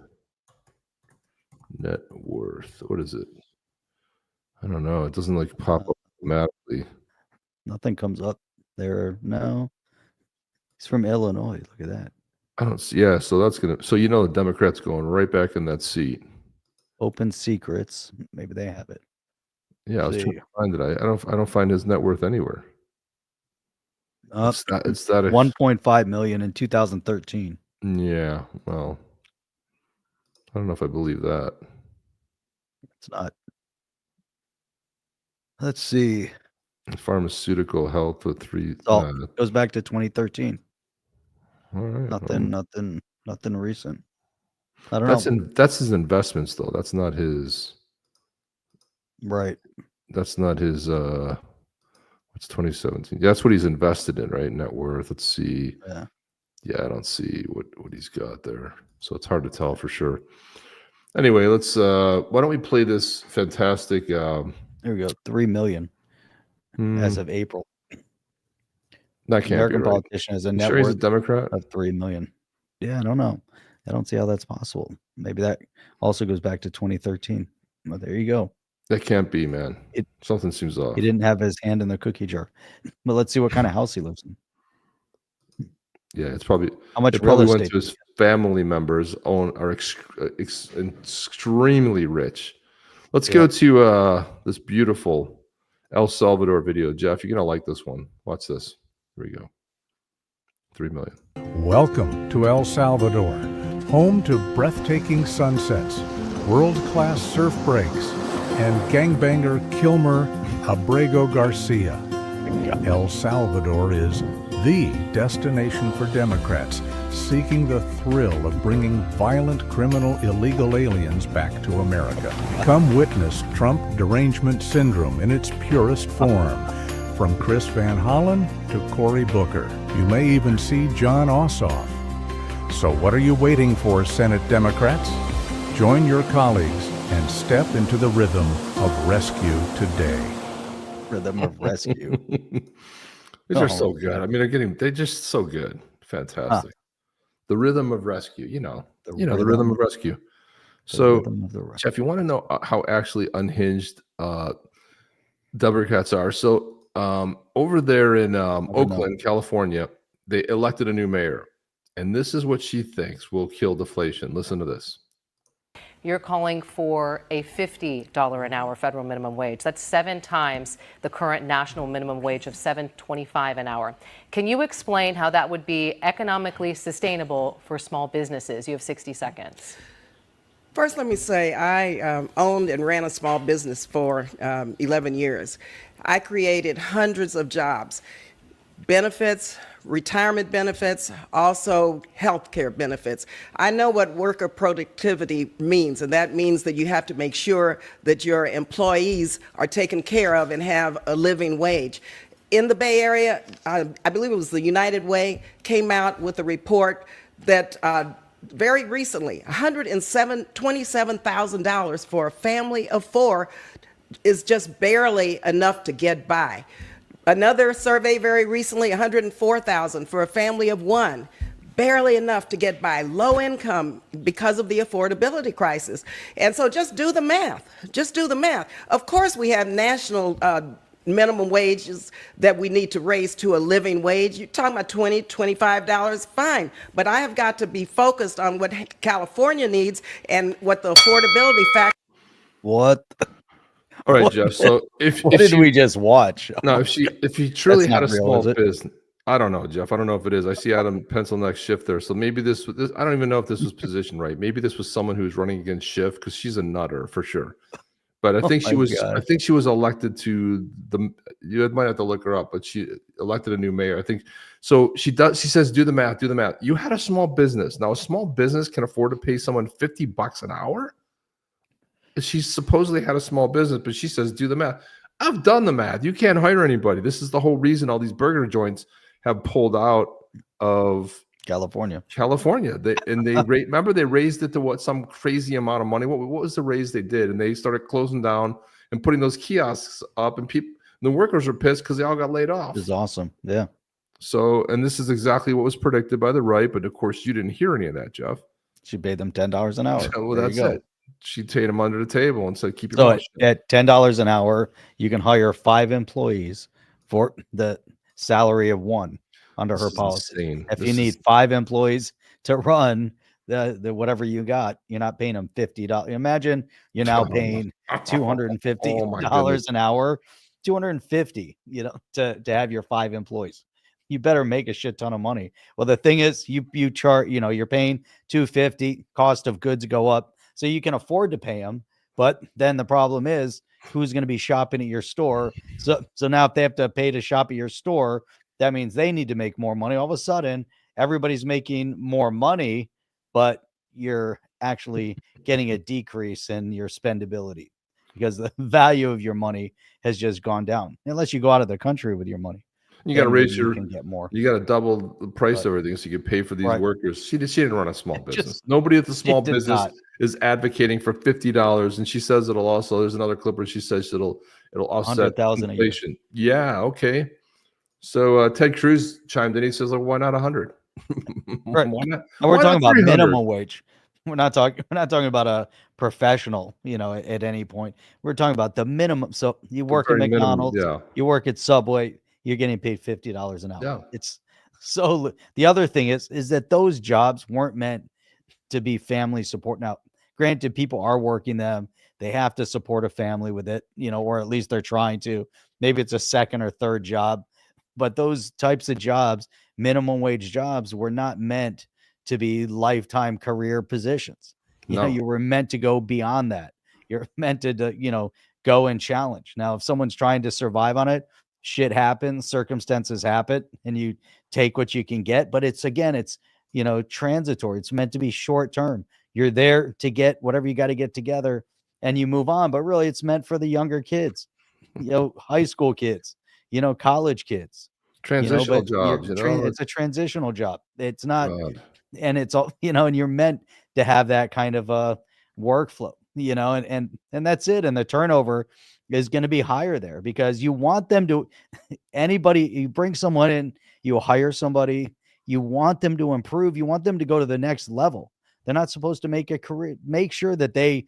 net worth. What is it? I don't know. It doesn't pop up automatically. Nothing comes up there. No. He's from Illinois. Look at that. I don't see. Yeah, so that's gonna. So the Democrats going right back in that seat. Open secrets. Maybe they have it. Yeah, I was trying to find it. I don't find his net worth anywhere. It's that 1.5 million in 2013. Yeah, well, I don't know if I believe that. It's not. Let's see. Pharmaceutical health with 3. Goes back to 2013. All right. Nothing recent. I don't know. That's his investments though. That's not his. Right. That's not his. What's 2017? That's what he's invested in, right? Net worth. Let's see. Yeah. Yeah, I don't see what he's got there, so it's hard to tell for sure. Anyway, let's. Why don't we play this fantastic? There we go. 3 million as of April. That can't American be right. politician has a net Sure, he's a worth Democrat of 3 million. Yeah, I don't know. I don't see how that's possible. Maybe that also goes back to 2013. Well, there you go. That can't be, man. Something seems off. He didn't have his hand in the cookie jar. But let's see what kind of house he lives in. Yeah, it's probably how much it real probably estate went to his family members are extremely rich. Let's go to this beautiful El Salvador video. Jeff, you're gonna like this one. Watch this. Here we go. 3 million. Welcome to El Salvador, home to breathtaking sunsets, world-class surf breaks, and gangbanger Kilmer Abrego Garcia. El Salvador is the destination for Democrats seeking the thrill of bringing violent, criminal, illegal aliens back to America. Come witness Trump derangement syndrome in its purest form. From Chris Van Hollen to Cory Booker. You may even see John Ossoff. So what are you waiting for, Senate Democrats? Join your colleagues and step into the rhythm of rescue today. Rhythm of rescue. These are so good. I mean, they're just so good. Fantastic. The rhythm of rescue, the rhythm of rescue. So, Jeff, you want to know how actually unhinged Democrats are? So, over there in Oakland, California, they elected a new mayor, and this is what she thinks will kill deflation. Listen to this. You're calling for a $50 an hour federal minimum wage. That's 7 times the current national minimum wage of $7.25 an hour. Can you explain how that would be economically sustainable for small businesses? You have 60 seconds. First, let me say I owned and ran a small business for 11 years. I created hundreds of jobs, benefits, retirement benefits, also healthcare benefits. I know what worker productivity means, and that means that you have to make sure that your employees are taken care of and have a living wage. In the Bay Area, I believe it was the United Way, came out with a report that very recently, $127,000 for a family of 4 is just barely enough to get by. Another survey very recently, $104,000 for a family of 1, barely enough to get by. Low income because of the affordability crisis. And so just do the math. Just do the math. Of course, we have national minimum wages that we need to raise to a living wage. You're talking about $20, $25, fine. But I have got to be focused on what California needs and what the affordability factor. What? All right, Jeff. So if we just watch? No, if he truly had a small business, I don't know, Jeff. I don't know if it is. I see Adam pencil neck shift there. So maybe this. I don't even know if this was positioned right. Maybe this was someone who was running against Schiff because she's a nutter for sure. But I think she was. God. I think she was elected to the. You might have to look her up, but she elected a new mayor. I think so. She does. She says, "Do the math. Do the math." You had a small business. Now, a small business can afford to pay someone $50 an hour. She supposedly had a small business, but she says, do the math. I've done the math. You can't hire anybody. This is the whole reason all these burger joints have pulled out of California. Remember they raised it to some crazy amount of money. What was the raise they did? And they started closing down and putting those kiosks up, and the workers were pissed because they all got laid off. This is awesome. Yeah. So, and this is exactly what was predicted by the right, but of course you didn't hear any of that, Jeff. She paid them $10 an hour. Well, that's it. She paid him under the table and said, keep your mouth shut. At $10 an hour, you can hire 5 employees for the salary of 1 under her policy. If you need 5 employees to run the whatever you got, you're not paying them $50. Imagine you're now paying $250 an hour, 250, to have your 5 employees. You better make a shit ton of money. Well, the thing is, you charge, you're paying $250, cost of goods go up, so you can afford to pay them. But then the problem is, who's going to be shopping at your store? So now if they have to pay to shop at your store, that means they need to make more money. All of a sudden, everybody's making more money, but you're actually getting a decrease in your spendability because the value of your money has just gone down. Unless you go out of the country with your money. You got to raise you can get more. You got to double the price of everything so you can pay for these workers. She didn't run a small business. Nobody at the small business is advocating for $50. And she says it'll also, there's another clip where she says it'll offset inflation. Yeah. Okay. So Ted Cruz chimed in. He says, why not 100? Right. Why not? And we're talking about minimum wage. We're not talking about a professional, at any point. We're talking about the minimum. So you work at McDonald's, you work at Subway, you're getting paid $50 an hour. Yeah. It's so. The other thing is that those jobs weren't meant to be family support. Now, granted, people are working them. They have to support a family with it, or at least they're trying to. Maybe it's a second or third job, but those types of jobs, minimum wage jobs, were not meant to be lifetime career positions. You were meant to go beyond that. You're meant to, go and challenge. Now, if someone's trying to survive on it, shit happens, circumstances happen, and you take what you can get. But it's transitory. It's meant to be short term. You're there to get whatever you got to get together and you move on. But really, it's meant for the younger kids, high school kids, college kids. Transitional jobs. It's a transitional job. It's not, and it's all, and you're meant to have that kind of a workflow, and that's it. And the turnover is going to be higher there because you want them to, you bring someone in, you hire somebody, you want them to improve, you want them to go to the next level. They're not supposed to make a career, make sure that they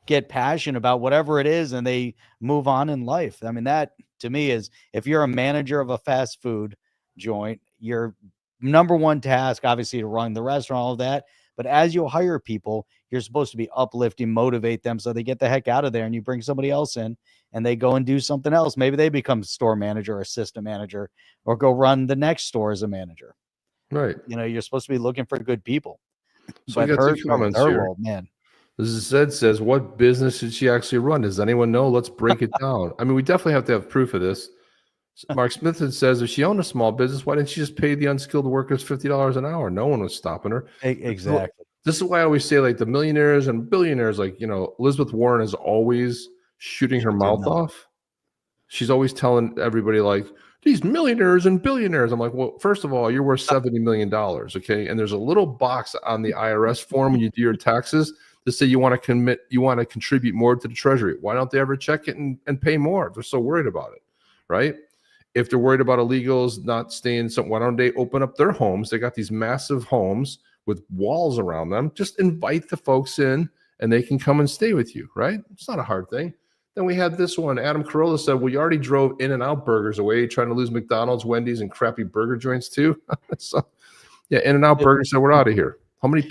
get passionate about whatever it is and they move on in life. I mean, that to me is, if you're a manager of a fast food joint, your number one task, obviously, to run the restaurant, all of that. But as you hire people, you're supposed to be uplifting, motivate them so they get the heck out of there, and you bring somebody else in and they go and do something else. Maybe they become store manager or assistant manager or go run the next store as a manager. Right. You're supposed to be looking for good people. So I got 2 comments here. World, man. This is Zed says, what business should she actually run? Does anyone know? Let's break it down. I mean, we definitely have to have proof of this. Mark Smith says, if she owned a small business, why didn't she just pay the unskilled workers $50 an hour? No one was stopping her. Exactly. This is why I always say, like, the millionaires and billionaires, like, Elizabeth Warren is always shooting her mouth off. She's always telling everybody, like, these millionaires and billionaires. I'm like, well, first of all, you're worth $70 million. Okay. And there's a little box on the IRS form when you do your taxes to say you want to contribute more to the treasury. Why don't they ever check it and pay more? They're so worried about it. Right. If they're worried about illegals not staying, why don't they open up their homes? They got these massive homes with walls around them. Just invite the folks in and they can come and stay with you. Right. It's not a hard thing. Then we had this one. Adam Carolla said, well, you already drove In-N-Out burgers away, trying to lose McDonald's, Wendy's, and crappy burger joints too. So, yeah, In-N-Out Burger said, we're out of here. How many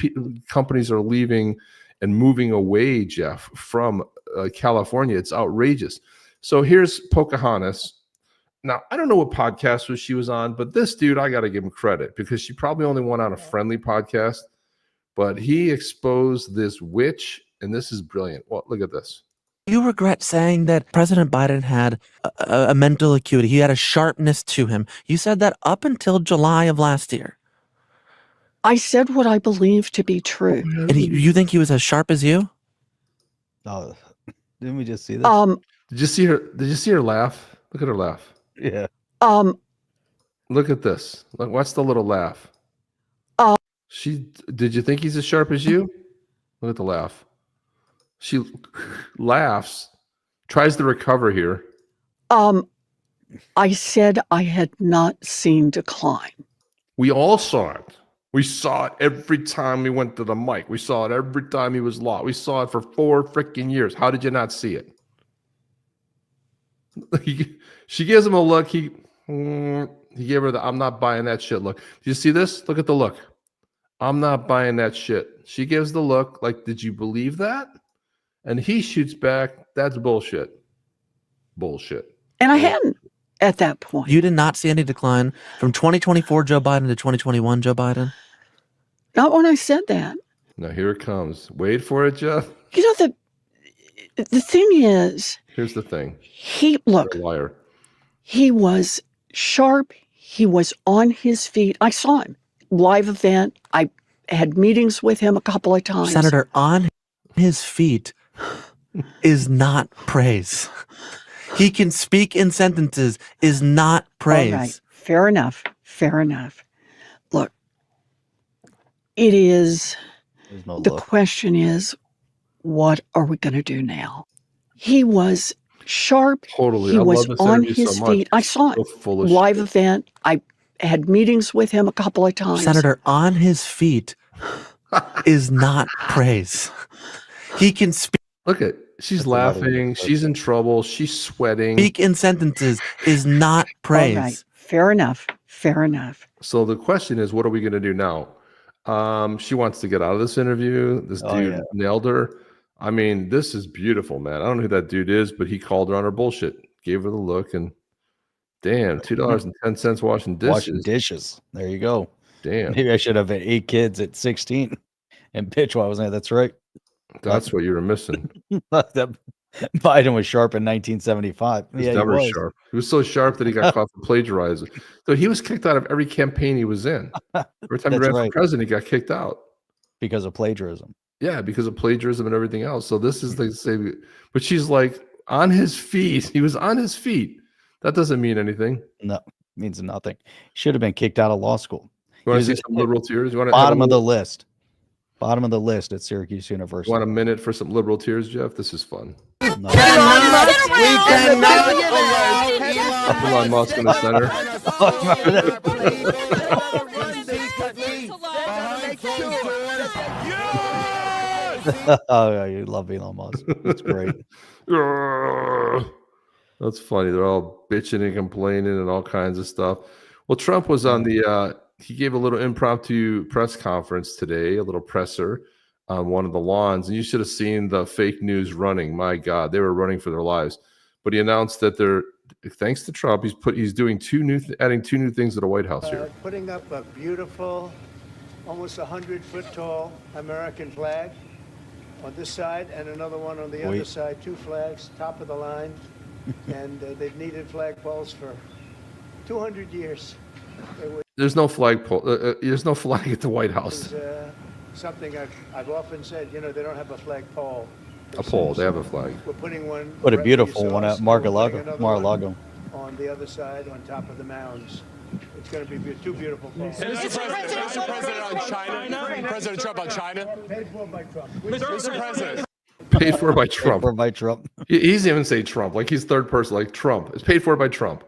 companies are leaving and moving away, Jeff, from California? It's outrageous. So here's Pocahontas. Now, I don't know what podcast she was on, but this dude, I got to give him credit because she probably only went on a friendly podcast, but he exposed this witch, and this is brilliant. Well, look at this. You regret saying that President Biden had a mental acuity. He had a sharpness to him. You said that up until July of last year. I said what I believe to be true. And you think he was as sharp as you? Oh, didn't we just see this? Did you see her? Did you see her laugh? Look at her laugh. Yeah. Look at this. Look, what's the little laugh? Did you think he's as sharp as you? Look at the laugh. She laughs, tries to recover here. I said I had not seen decline. We all saw it. We saw it every time we went to the mic. We saw it every time he was lost. We saw it for 4 freaking years. How did you not see it? She gives him a look. He gave her the I'm not buying that shit look. Do you see this? Look at the look. I'm not buying that shit. She gives the look like, did you believe that? And he shoots back, that's bullshit. Bullshit. And I hadn't at that point. You did not see any decline from 2024 Joe Biden to 2021 Joe Biden? Not when I said that. Now here it comes. Wait for it, Jeff. You know, the thing is, here's the thing. Look, you're a liar. He was sharp. He was on his feet. I saw him. Live event. I had meetings with him a couple of times. Senator, on his feet is not praise. He can speak in sentences is not praise. All right. Fair enough. Fair enough. Look, it is, the question is, what are we going to do now? He was sharp. Totally. He I was love this on interview his so feet. much. I saw So him. full of Live shit. event. I had meetings with him a couple of times. Senator, on his feet is not praise. He can speak. Look at, she's laughing. She's in trouble. She's sweating. Speak in sentences is not praise. All right. Fair enough. Fair enough. So the question is, what are we going to do now? She wants to get out of this interview. This dude nailed her. I mean, this is beautiful, man. I don't know who that dude is, but he called her on her bullshit. Gave her the look, and damn, $2.10 washing dishes. Washing dishes. There you go. Damn. Maybe I should have had 8 kids at 16 and bitch while I was there. That's right. That's what you were missing. That Biden was sharp in 1975. He's Yeah, never he was. sharp. He was so sharp that he got caught for plagiarizing. So he was kicked out of every campaign he was in. Every time he ran for president, he got kicked out. Because of plagiarism. Yeah, because of plagiarism and everything else. So this is the same. But she's like, on his feet. He was on his feet. That doesn't mean anything. No, means nothing. Should have been kicked out of law school. You want to see some liberal tears? You want to bottom of the list. Bottom of the list at Syracuse University. You want a minute for some liberal tears, Jeff? This is fun. No. We cannot allow Elon Musk in the center. Oh, yeah, you love Elon Musk. That's great. That's funny. They're all bitching and complaining and all kinds of stuff. Well, Trump was on the he gave a little impromptu press conference today, a little presser on one of the lawns, and you should have seen the fake news running. My God, they were running for their lives. But he announced that they're, thanks to Trump, he's doing adding two new things to the White House here. Putting up a beautiful, almost 100-foot tall American flag on this side, and another one on the other side. 2 flags, top of the line, and they've needed flagpoles for 200 years. There's no flagpole. There's no flag at the White House. Something I've often said. You know, they don't have a flagpole. A pole. They have a flag. We're putting one. Put a beautiful one at Mar-a-Lago. On the other side, on top of the mounds. It's going to be 2 beautiful poles. Mr. President on China? President Trump on China? Paid for by Trump. Mr. President. Paid for by Trump. Paid for by Trump. He's even say Trump, like he's third person, like Trump. It's paid for by Trump.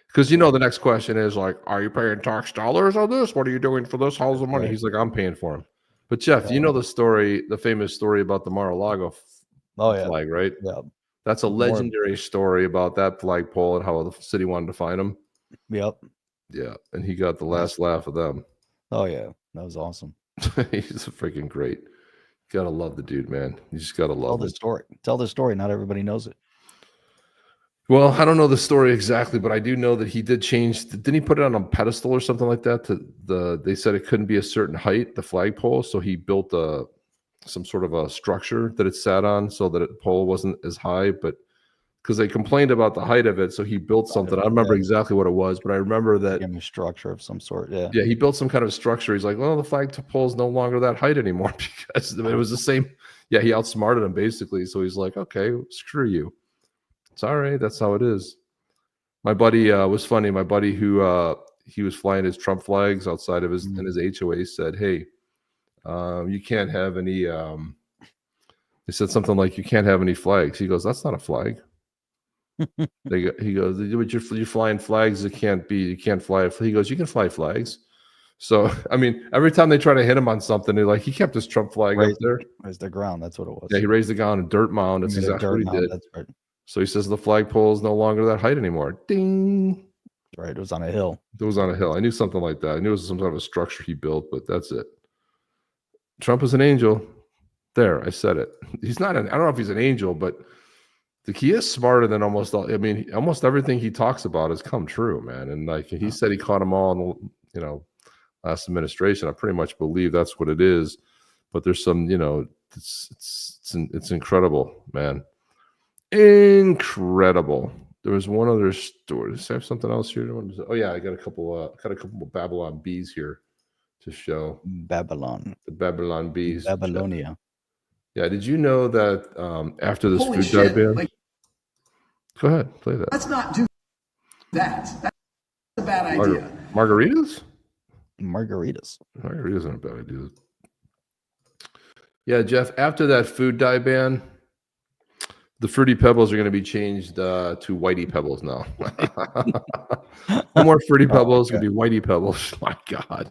Because you know the next question is like, are you paying tax dollars on this? What are you doing for this? How's the money? He's like, I'm paying for him. But Jeff, you know the story, the famous story about the Mar-a-Lago flag, right? Yeah. That's a legendary story about that flagpole and how the city wanted to find him. Yep. Yeah, and he got the last laugh of them. Oh yeah, that was awesome. He's freaking great. You gotta love the dude, man. You just gotta love the story. Tell the story. Not everybody knows it. Well, I don't know the story exactly, but I do know that he did change. Didn't he put it on a pedestal or something like that? They said it couldn't be a certain height, the flagpole, so he built some sort of a structure that it sat on so that the pole wasn't as high. But because they complained about the height of it, so he built something. I don't remember exactly what it was, but I remember that a structure of some sort. Yeah. Yeah, he built some kind of structure. He's like, well, the flagpole is no longer that height anymore because it was the same. Yeah, he outsmarted him basically. So he's like, okay, screw you. It's all right. That's how it is. My buddy was funny. My buddy who he was flying his Trump flags outside of his in his HOA said, hey, you can't have any. They said something like, you can't have any flags. He goes, that's not a flag. He goes, but you're flying flags. You can't fly. He goes, you can fly flags. So, I mean, every time they try to hit him on something, they're like, he kept his Trump flag up there. Raised the ground. That's what it was. Yeah, he raised the ground, a dirt mound. That's exactly what he did. That's right. So he says the flagpole is no longer that height anymore. Ding. Right. It was on a hill. It was on a hill. I knew something like that. I knew it was some kind of a structure he built, but that's it. Trump is an angel. There, I said it. He's not I don't know if he's an angel, but he is smarter than almost all. I mean, almost everything he talks about has come true, man. And like he said, he caught them all in, you know, last administration. I pretty much believe that's what it is. But there's some, you know, it's incredible, man. Incredible. There was one other story. Does I have something else here? Oh yeah, I got a couple of Babylon bees here to show. Babylon. The Babylon bees. Babylonia. Yeah, did you know that after this Holy food dye shit, ban? like- Go ahead, play that. Let's not do that. That's a bad idea. Margaritas? Margaritas. Margaritas aren't a bad idea. Yeah, Jeff, after that food dye ban, the Fruity Pebbles are going to be changed to Whitey Pebbles now. No more Fruity Pebbles, it's going to be Whitey Pebbles. My God.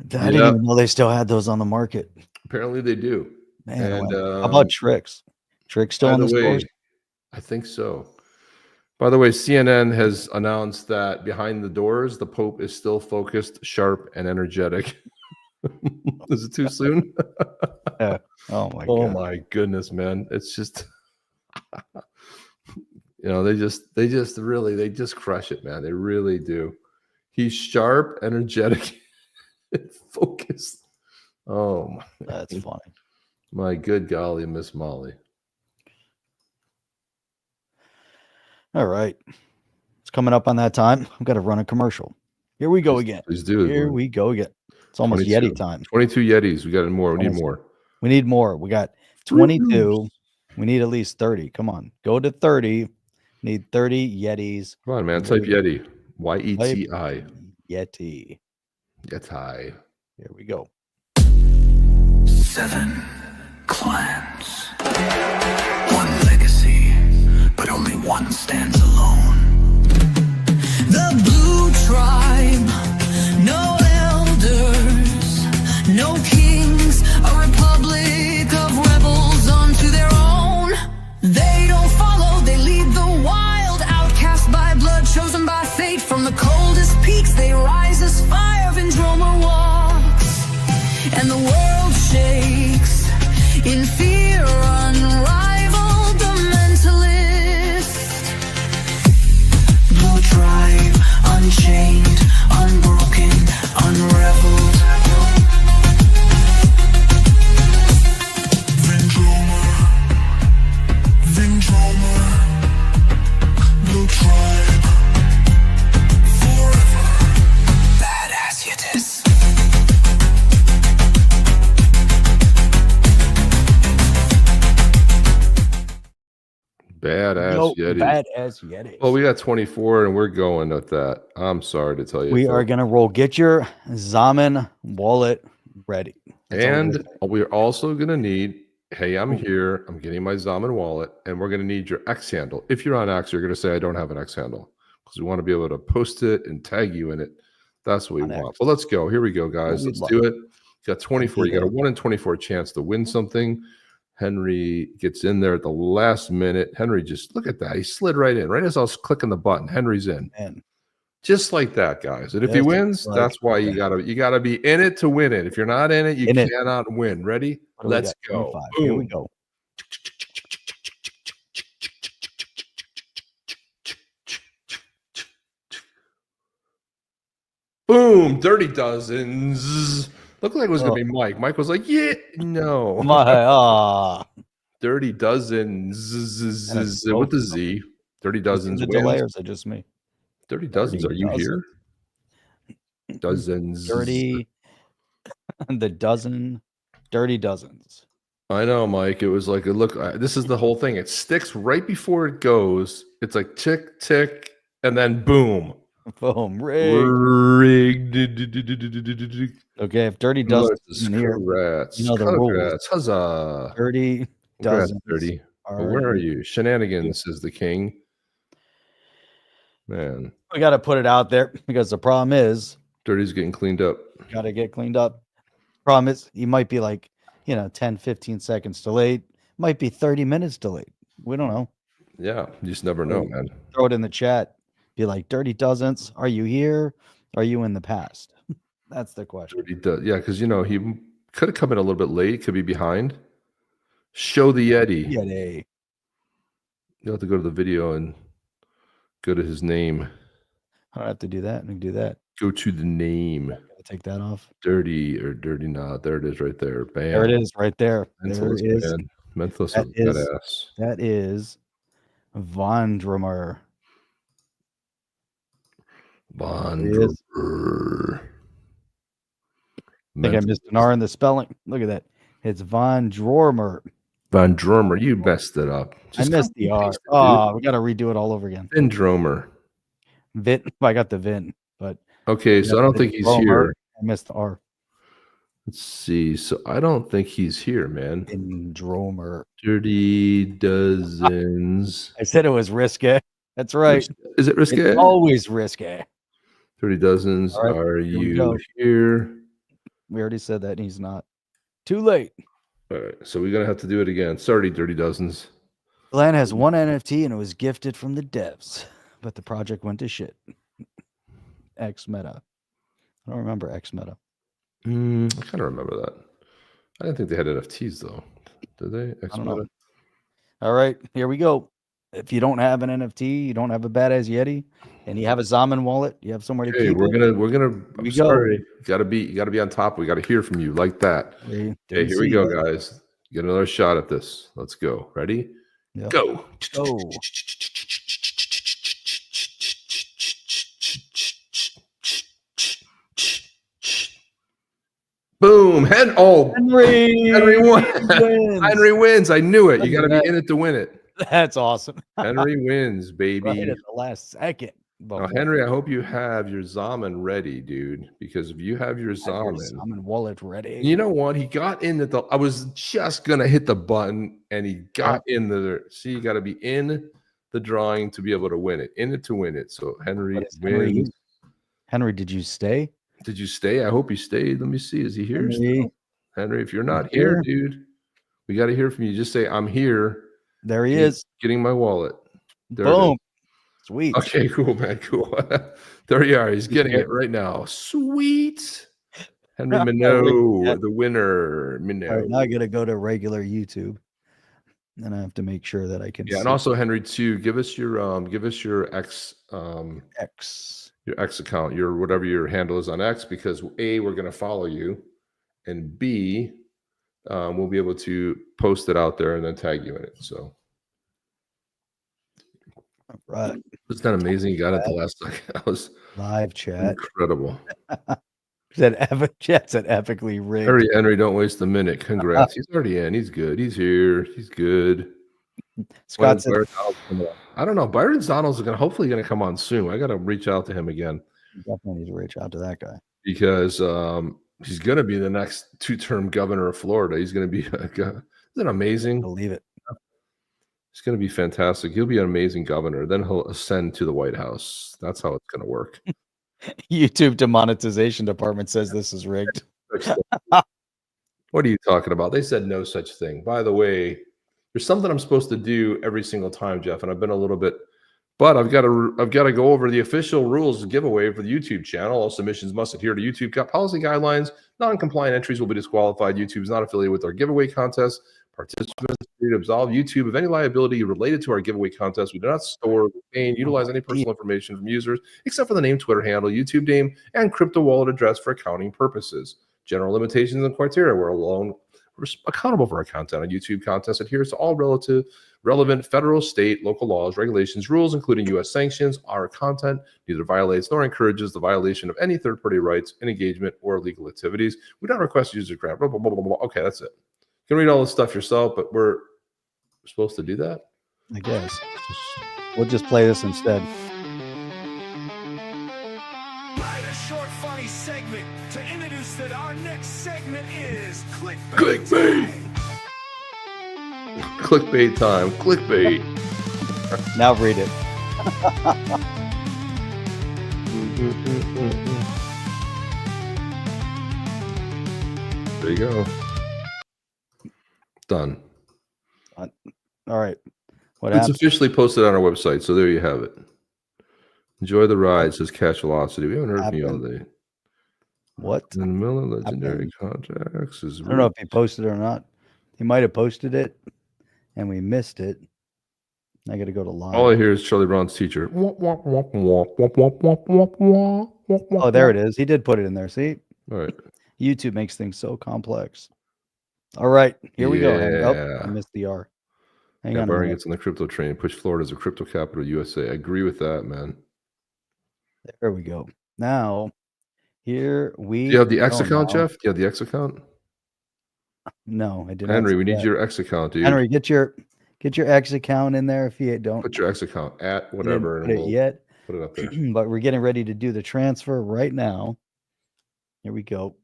I didn't even know they still had those on the market. Apparently they do. Man, and how about Trix? Trix still in the stores? I think so. By the way, CNN has announced that behind the doors, the Pope is still focused, sharp, and energetic. Is it too soon? Yeah. Oh my God. Oh my goodness, man. It's just you know, they just crush it, man. They really do. He's sharp, energetic, and focused. Oh my, that's funny. My good golly, Miss Molly. All right. It's coming up on that time. I've got to run a commercial. Here we go again. Please do. Here we go again. It's almost 22. Yeti time. 22 Yetis. We got more. We need more. We need more. We got 22. We need at least 30. Come on. Go to 30. Need 30 Yetis. Come on, man. Type Yeti. Y-E-T-I. Yeti. Yeti. Here we go. 7 clans. 1 legacy, but only one stands alone. The Blue Tribe. No elders. No kings. A republic of rebels unto their own. They don't follow. They lead the wild. Outcast by blood. Chosen by fate. From the coldest peaks they rise as fire. Vendroma walks. And the world shakes in fear, unrivaled, the mentalist. Blue Tribe, unchained, unbroken, unraveled. Vendroma, Blue Tribe, forever, badass yetis. Badass Yeti. Badass Yeti. Well, we got 24 and we're going with that. I'm sorry to tell you. We are going to roll. Get your Zaman wallet ready. And we're also going to need, hey, I'm here. I'm getting my Zaman wallet. And we're going to need your X handle. If you're on X, you're going to say, I don't have an X handle. Because we want to be able to post it and tag you in it. That's what we want. Well, let's go. Here we go, guys. Let's do it. You got 24. You got a 1 in 24 chance to win something. Henry gets in there at the last minute. Henry just, look at that. He slid right in. Right as I was clicking the button, Henry's in. Man. Just like that, guys. And if he wins, that's why you gotta be in it to win it. If you're not in it, you cannot win. Ready? Let's go. Here we go. Boom! Dirty dozens. Looked like it was gonna be Mike. Mike was like, "Yeah, no." Dirty dozens with the Z. Dirty dozens. The delayers are just me. Dirty dozens. Are you here? Dozens. Dirty. The dozen. Dirty dozens. I know, Mike. It was like, look, this is the whole thing. It sticks right before it goes. It's like tick, tick, and then boom. Boom. Rigged. Okay, if Dirty Dozens in here, you know the rules. Huzzah. Dirty Dozens. Dirty. Where are you? Shenanigans is the king. Man. We got to put it out there because the problem is Dirty's getting cleaned up. Got to get cleaned up. Problem is he might be like, 10, 15 seconds delayed. Might be 30 minutes delayed. We don't know. Yeah, you just never know, man. Throw it in the chat. Be like, Dirty Dozens, are you here? Are you in the past? That's the question. Yeah, because he Could have come in a little bit late. Could be behind. Show the Yeti. Yeti. You'll have to go to the video and go to his name. I don't have to do that. I can do that. Go to the name. Take that off. Dirty or dirty not. There it is right there. Bam. There it is right there. Menthos, There it is. man. Menthos is badass. That is Von Drummer. Von There it is. Drummer. I think I missed an R in the spelling. Look at that. It's Von Drummer. Von Drummer. You messed it up. I missed the R. Oh, we got to redo it all over again. Vin Dromer. Vin. I got the Vin, but okay, so I don't think he's here. I missed the R. Let's see. So I don't think he's here, man. Vin Dromer. Dirty Dozens. I said it was risque. That's right. Is it risque? It's always risque. 30 Dozens. Right, are you here? We already said that. And he's not. Too late. All right. So we're going to have to do it again. Sorry, Dirty Dozens. Glenn has one NFT and it was gifted from the devs, but the project went to shit. X Meta. I don't remember X Meta. I kind of remember that. I didn't think they had NFTs though. Did they? X Meta? All right, here we go. If you don't have an NFT, you don't have a Badass Yeti, and you have a Zaman wallet, you have somewhere to keep we're it. gonna. I'm sorry. You gotta be on top. We gotta hear from you like that. Okay, here we go, guys. Get another shot at this. Let's go. Ready? Yep. Go. Go. Boom. Henry won. wins. Henry wins. I knew it. You got to be in it to win it. That's awesome. Henry wins, baby. Right at the last second. Now, Henry, I hope you have your Zaman ready, dude. Because if you have your Zaman wallet ready, you know what? He got in the. I was just gonna hit the button, and he got in the. See, you got to be in the drawing to be able to win it. In it to win it. So Henry wins. Henry, did you stay? Did you stay? I hope you stayed. Let me see. Is he here? Henry, Henry, if you're not here, dude, we got to hear from you. Just say, I'm here. There he is. Getting my wallet. There Boom. Sweet. Okay, cool, man. Cool. There you are. He's getting it right now. Sweet. Henry Minot, the winner. Minot. All right, now I got to go to regular YouTube. And I have to make sure that I can. Yeah, and also Henry too. Give us your X your X account, your whatever your handle is on X, because A, we're going to follow you, and B, we'll be able to post it out there and then tag you in it. So, right, isn't that amazing? You got it the last second. That was live chat. Incredible. Said epically rigged. Henry, don't waste a minute. Congrats. He's already in. He's good. He's here. He's good. Scott said, I don't know. Byron Donald's hopefully going to come on soon. I got to reach out to him again. Definitely need to reach out to that guy because he's going to be the next 2-term governor of Florida. He's going to be. Isn't it amazing? Believe it. It's going to be fantastic. He'll be an amazing governor. Then he'll ascend to the White House. That's how it's going to work. YouTube demonetization department says this is rigged. What are you talking about? They said no such thing. By the way, there's something I'm supposed to do every single time, Jeff, and I've been a little bit, but I've got to go over the official rules of giveaway for the YouTube channel. All submissions must adhere to YouTube policy guidelines. Non-compliant entries will be disqualified. YouTube is not affiliated with our giveaway contest. Participants need to absolve YouTube of any liability related to our giveaway contest. We do not store, retain, utilize any personal information from users except for the name, Twitter handle, YouTube name, and crypto wallet address for accounting purposes. General limitations and criteria. We're accountable for our content on YouTube. Contest adheres to all relevant federal, state, local laws, regulations, rules, including U.S. sanctions. Our content neither violates nor encourages the violation of any third-party rights, engagement, or legal activities. We don't request user grant. Blah, blah, blah, blah, blah. Okay, that's it. You can read all this stuff yourself, but we're supposed to do that? I guess. We'll just play this instead. Right, a short, funny segment to introduce that our next segment is Clickbait. Clickbait time. Clickbait. Now read it. There you go. Done. All right. It's officially posted on our website, so there you have it. Enjoy the ride, says Cash Velocity. We haven't heard from you all day. What? And Miller legendary contracts is. I don't know if he posted it or not. He might have posted it, and we missed it. I got to go to live. All I hear is Charlie Brown's teacher. Oh, there it is. He did put it in there. See? All right. YouTube makes things so complex. All right, here we go. Oh, I missed the R. Hang on. Barring gets on the crypto train. Push Florida as a crypto capital USA. I agree with that, man. There we go. Now, here we. Do you have the X go account, now. Jeff? Do you have the X account? No, I did not. Henry, we see need that. your X account, dude. Henry, get your X account in there if you don't. Put your X account at You whatever, didn't and put we'll it yet, put it up there. but we're getting ready to do the transfer right now. Here we go.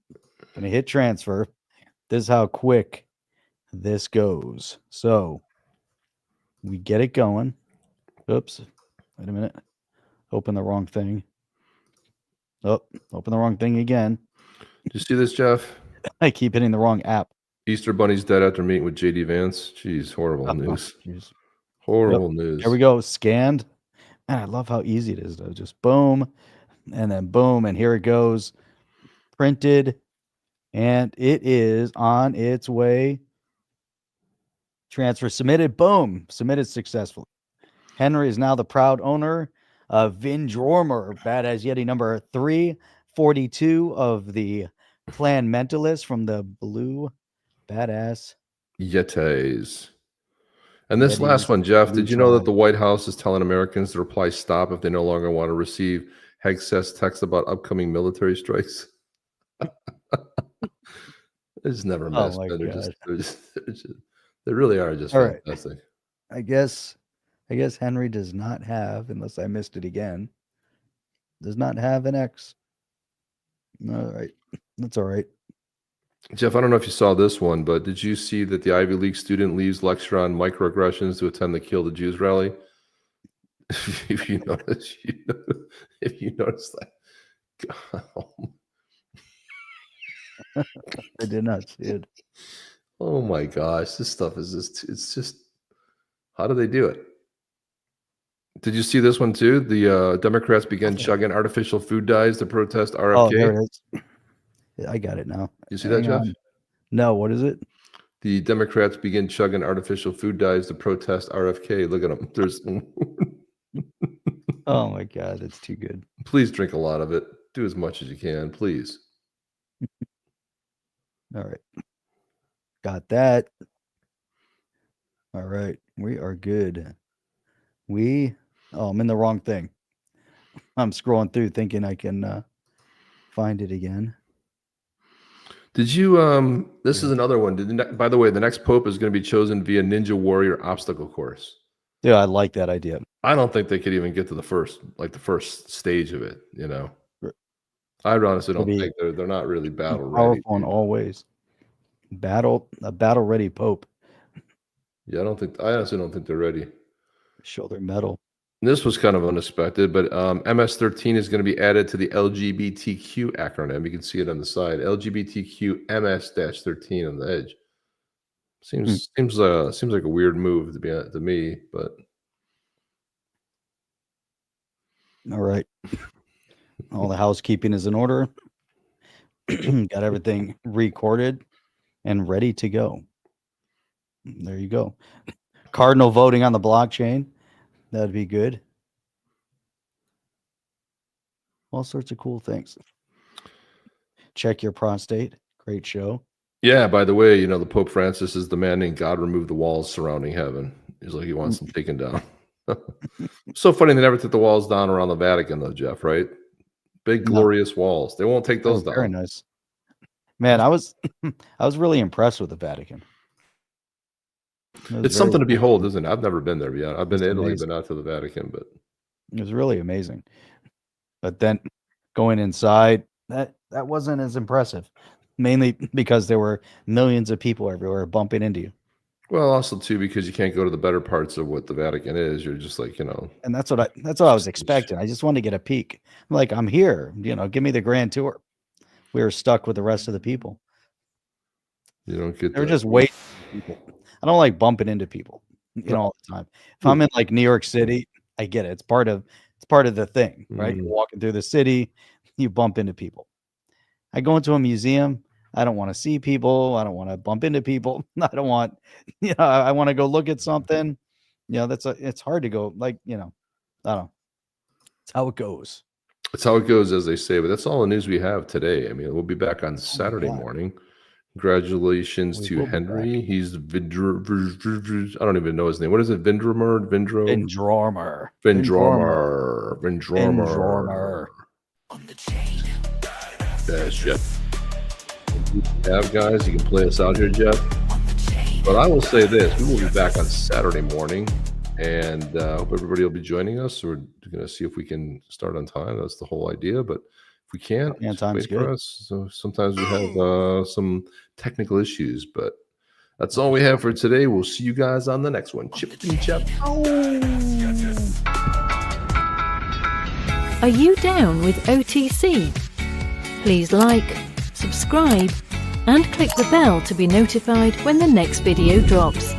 Gonna hit transfer. This is how quick this goes. So we get it going. Oops. Wait a minute. Open the wrong thing. Oh, open the wrong thing again. Did you see this, Jeff? I keep hitting the wrong app. Easter Bunny's dead after meeting with JD Vance. Jeez, horrible news. Horrible news. There we go. Scanned. Man, I love how easy it is, though. Just boom, and then boom, and here it goes. Printed, and it is on its way. Transfer submitted. Boom. Submitted successfully. Henry is now the proud owner of Vindrormer, Badass Yeti number 342 of the Clan Mentalist from the Blue Badass Yetis. And this Yeti last one, Jeff, Blue did you know that Tribe. the White House is telling Americans to reply stop if they no longer want to receive Hegseth text about upcoming military strikes? It's never messed. my They really are just All right. fantastic. I guess Henry does not have, unless I missed it again, does not have an X. All right. That's all right. Jeff, I don't know if you saw this one, but did you see that the Ivy League student leaves lecture on microaggressions to attend the Kill the Jews rally? If you notice, if you notice that. I did not see it. Oh my gosh, this stuff is it's just, how do they do it? Did you see this one too? The Democrats began chugging artificial food dyes to protest RFK. Oh, there it is. Yeah, I got it now. You see that, Jeff? No, what is it? The Democrats begin chugging artificial food dyes to protest RFK. Look at them. There's. Oh my God, it's too good. Please drink a lot of it. Do as much as you can, please. All right. Got that. All right. We are good. Oh, I'm in the wrong thing. I'm scrolling through thinking I can find it again. Did you, this is another one. By the way, the next Pope is going to be chosen via Ninja Warrior obstacle course. Yeah, I like that idea. I don't think they could even get to the first stage of it, you know. I honestly don't think they're not really battle ready. Powerful in all ways. A battle ready Pope. Yeah, I honestly don't think they're ready. Show their mettle. This was kind of unexpected, but MS13 is going to be added to the LGBTQ acronym. You can see it on the side. LGBTQ MS-13 on the edge. Seems like a weird move to me, but all right. All the housekeeping is in order. Got everything recorded and ready to go. There you go. Cardinal voting on the blockchain. That'd be good. All sorts of cool things. Check your prostate. Great show. yeah, by the way, the Pope Francis is demanding God remove the walls surrounding heaven. He's like, he wants them taken down. So funny they never took the walls down around the Vatican, though, Jeff, right? Big, glorious walls. They won't take those down. Very nice. Man, I was really impressed with the Vatican. It's something to behold, isn't it? I've never been there yet. I've been to Italy, amazing. but not to the Vatican. But It was really amazing. But then going inside, that wasn't as impressive. Mainly because there were millions of people everywhere bumping into you. well, also too because you can't go to the better parts of what the Vatican is. You're just like, And that's what I was expecting. I just wanted to get a peek. I'm like, I'm here. Give me the grand tour. We were stuck with the rest of the people. you don't get. They were that. just waiting for people. I don't like bumping into people, all the time. If I'm in like New York City, I get it. It's part of the thing, right? You're walking through the city, you bump into people. I go into a museum. I don't want to see people. I don't want to bump into people. I don't want, I want to go look at something. It's hard to go, like, I don't know. It's how it goes. It's how it goes, as they say. But that's all the news we have today. I mean, we'll be back on Saturday morning. Congratulations to Henry. He's I don't even know his name. What is it? Vindromer. On the chain. That's Jeff. Have guys, you can play us out here, Jeff. But I will say this: we will be back on Saturday morning, and hope everybody will be joining us. We're going to see if we can start on time. That's the whole idea. But if we can't, time's good. For us. So sometimes we have some technical issues, but that's all we have for today. We'll see you guys on the next one. Chip. Are you down with OTC? Please like, subscribe, and click the bell to be notified when the next video drops.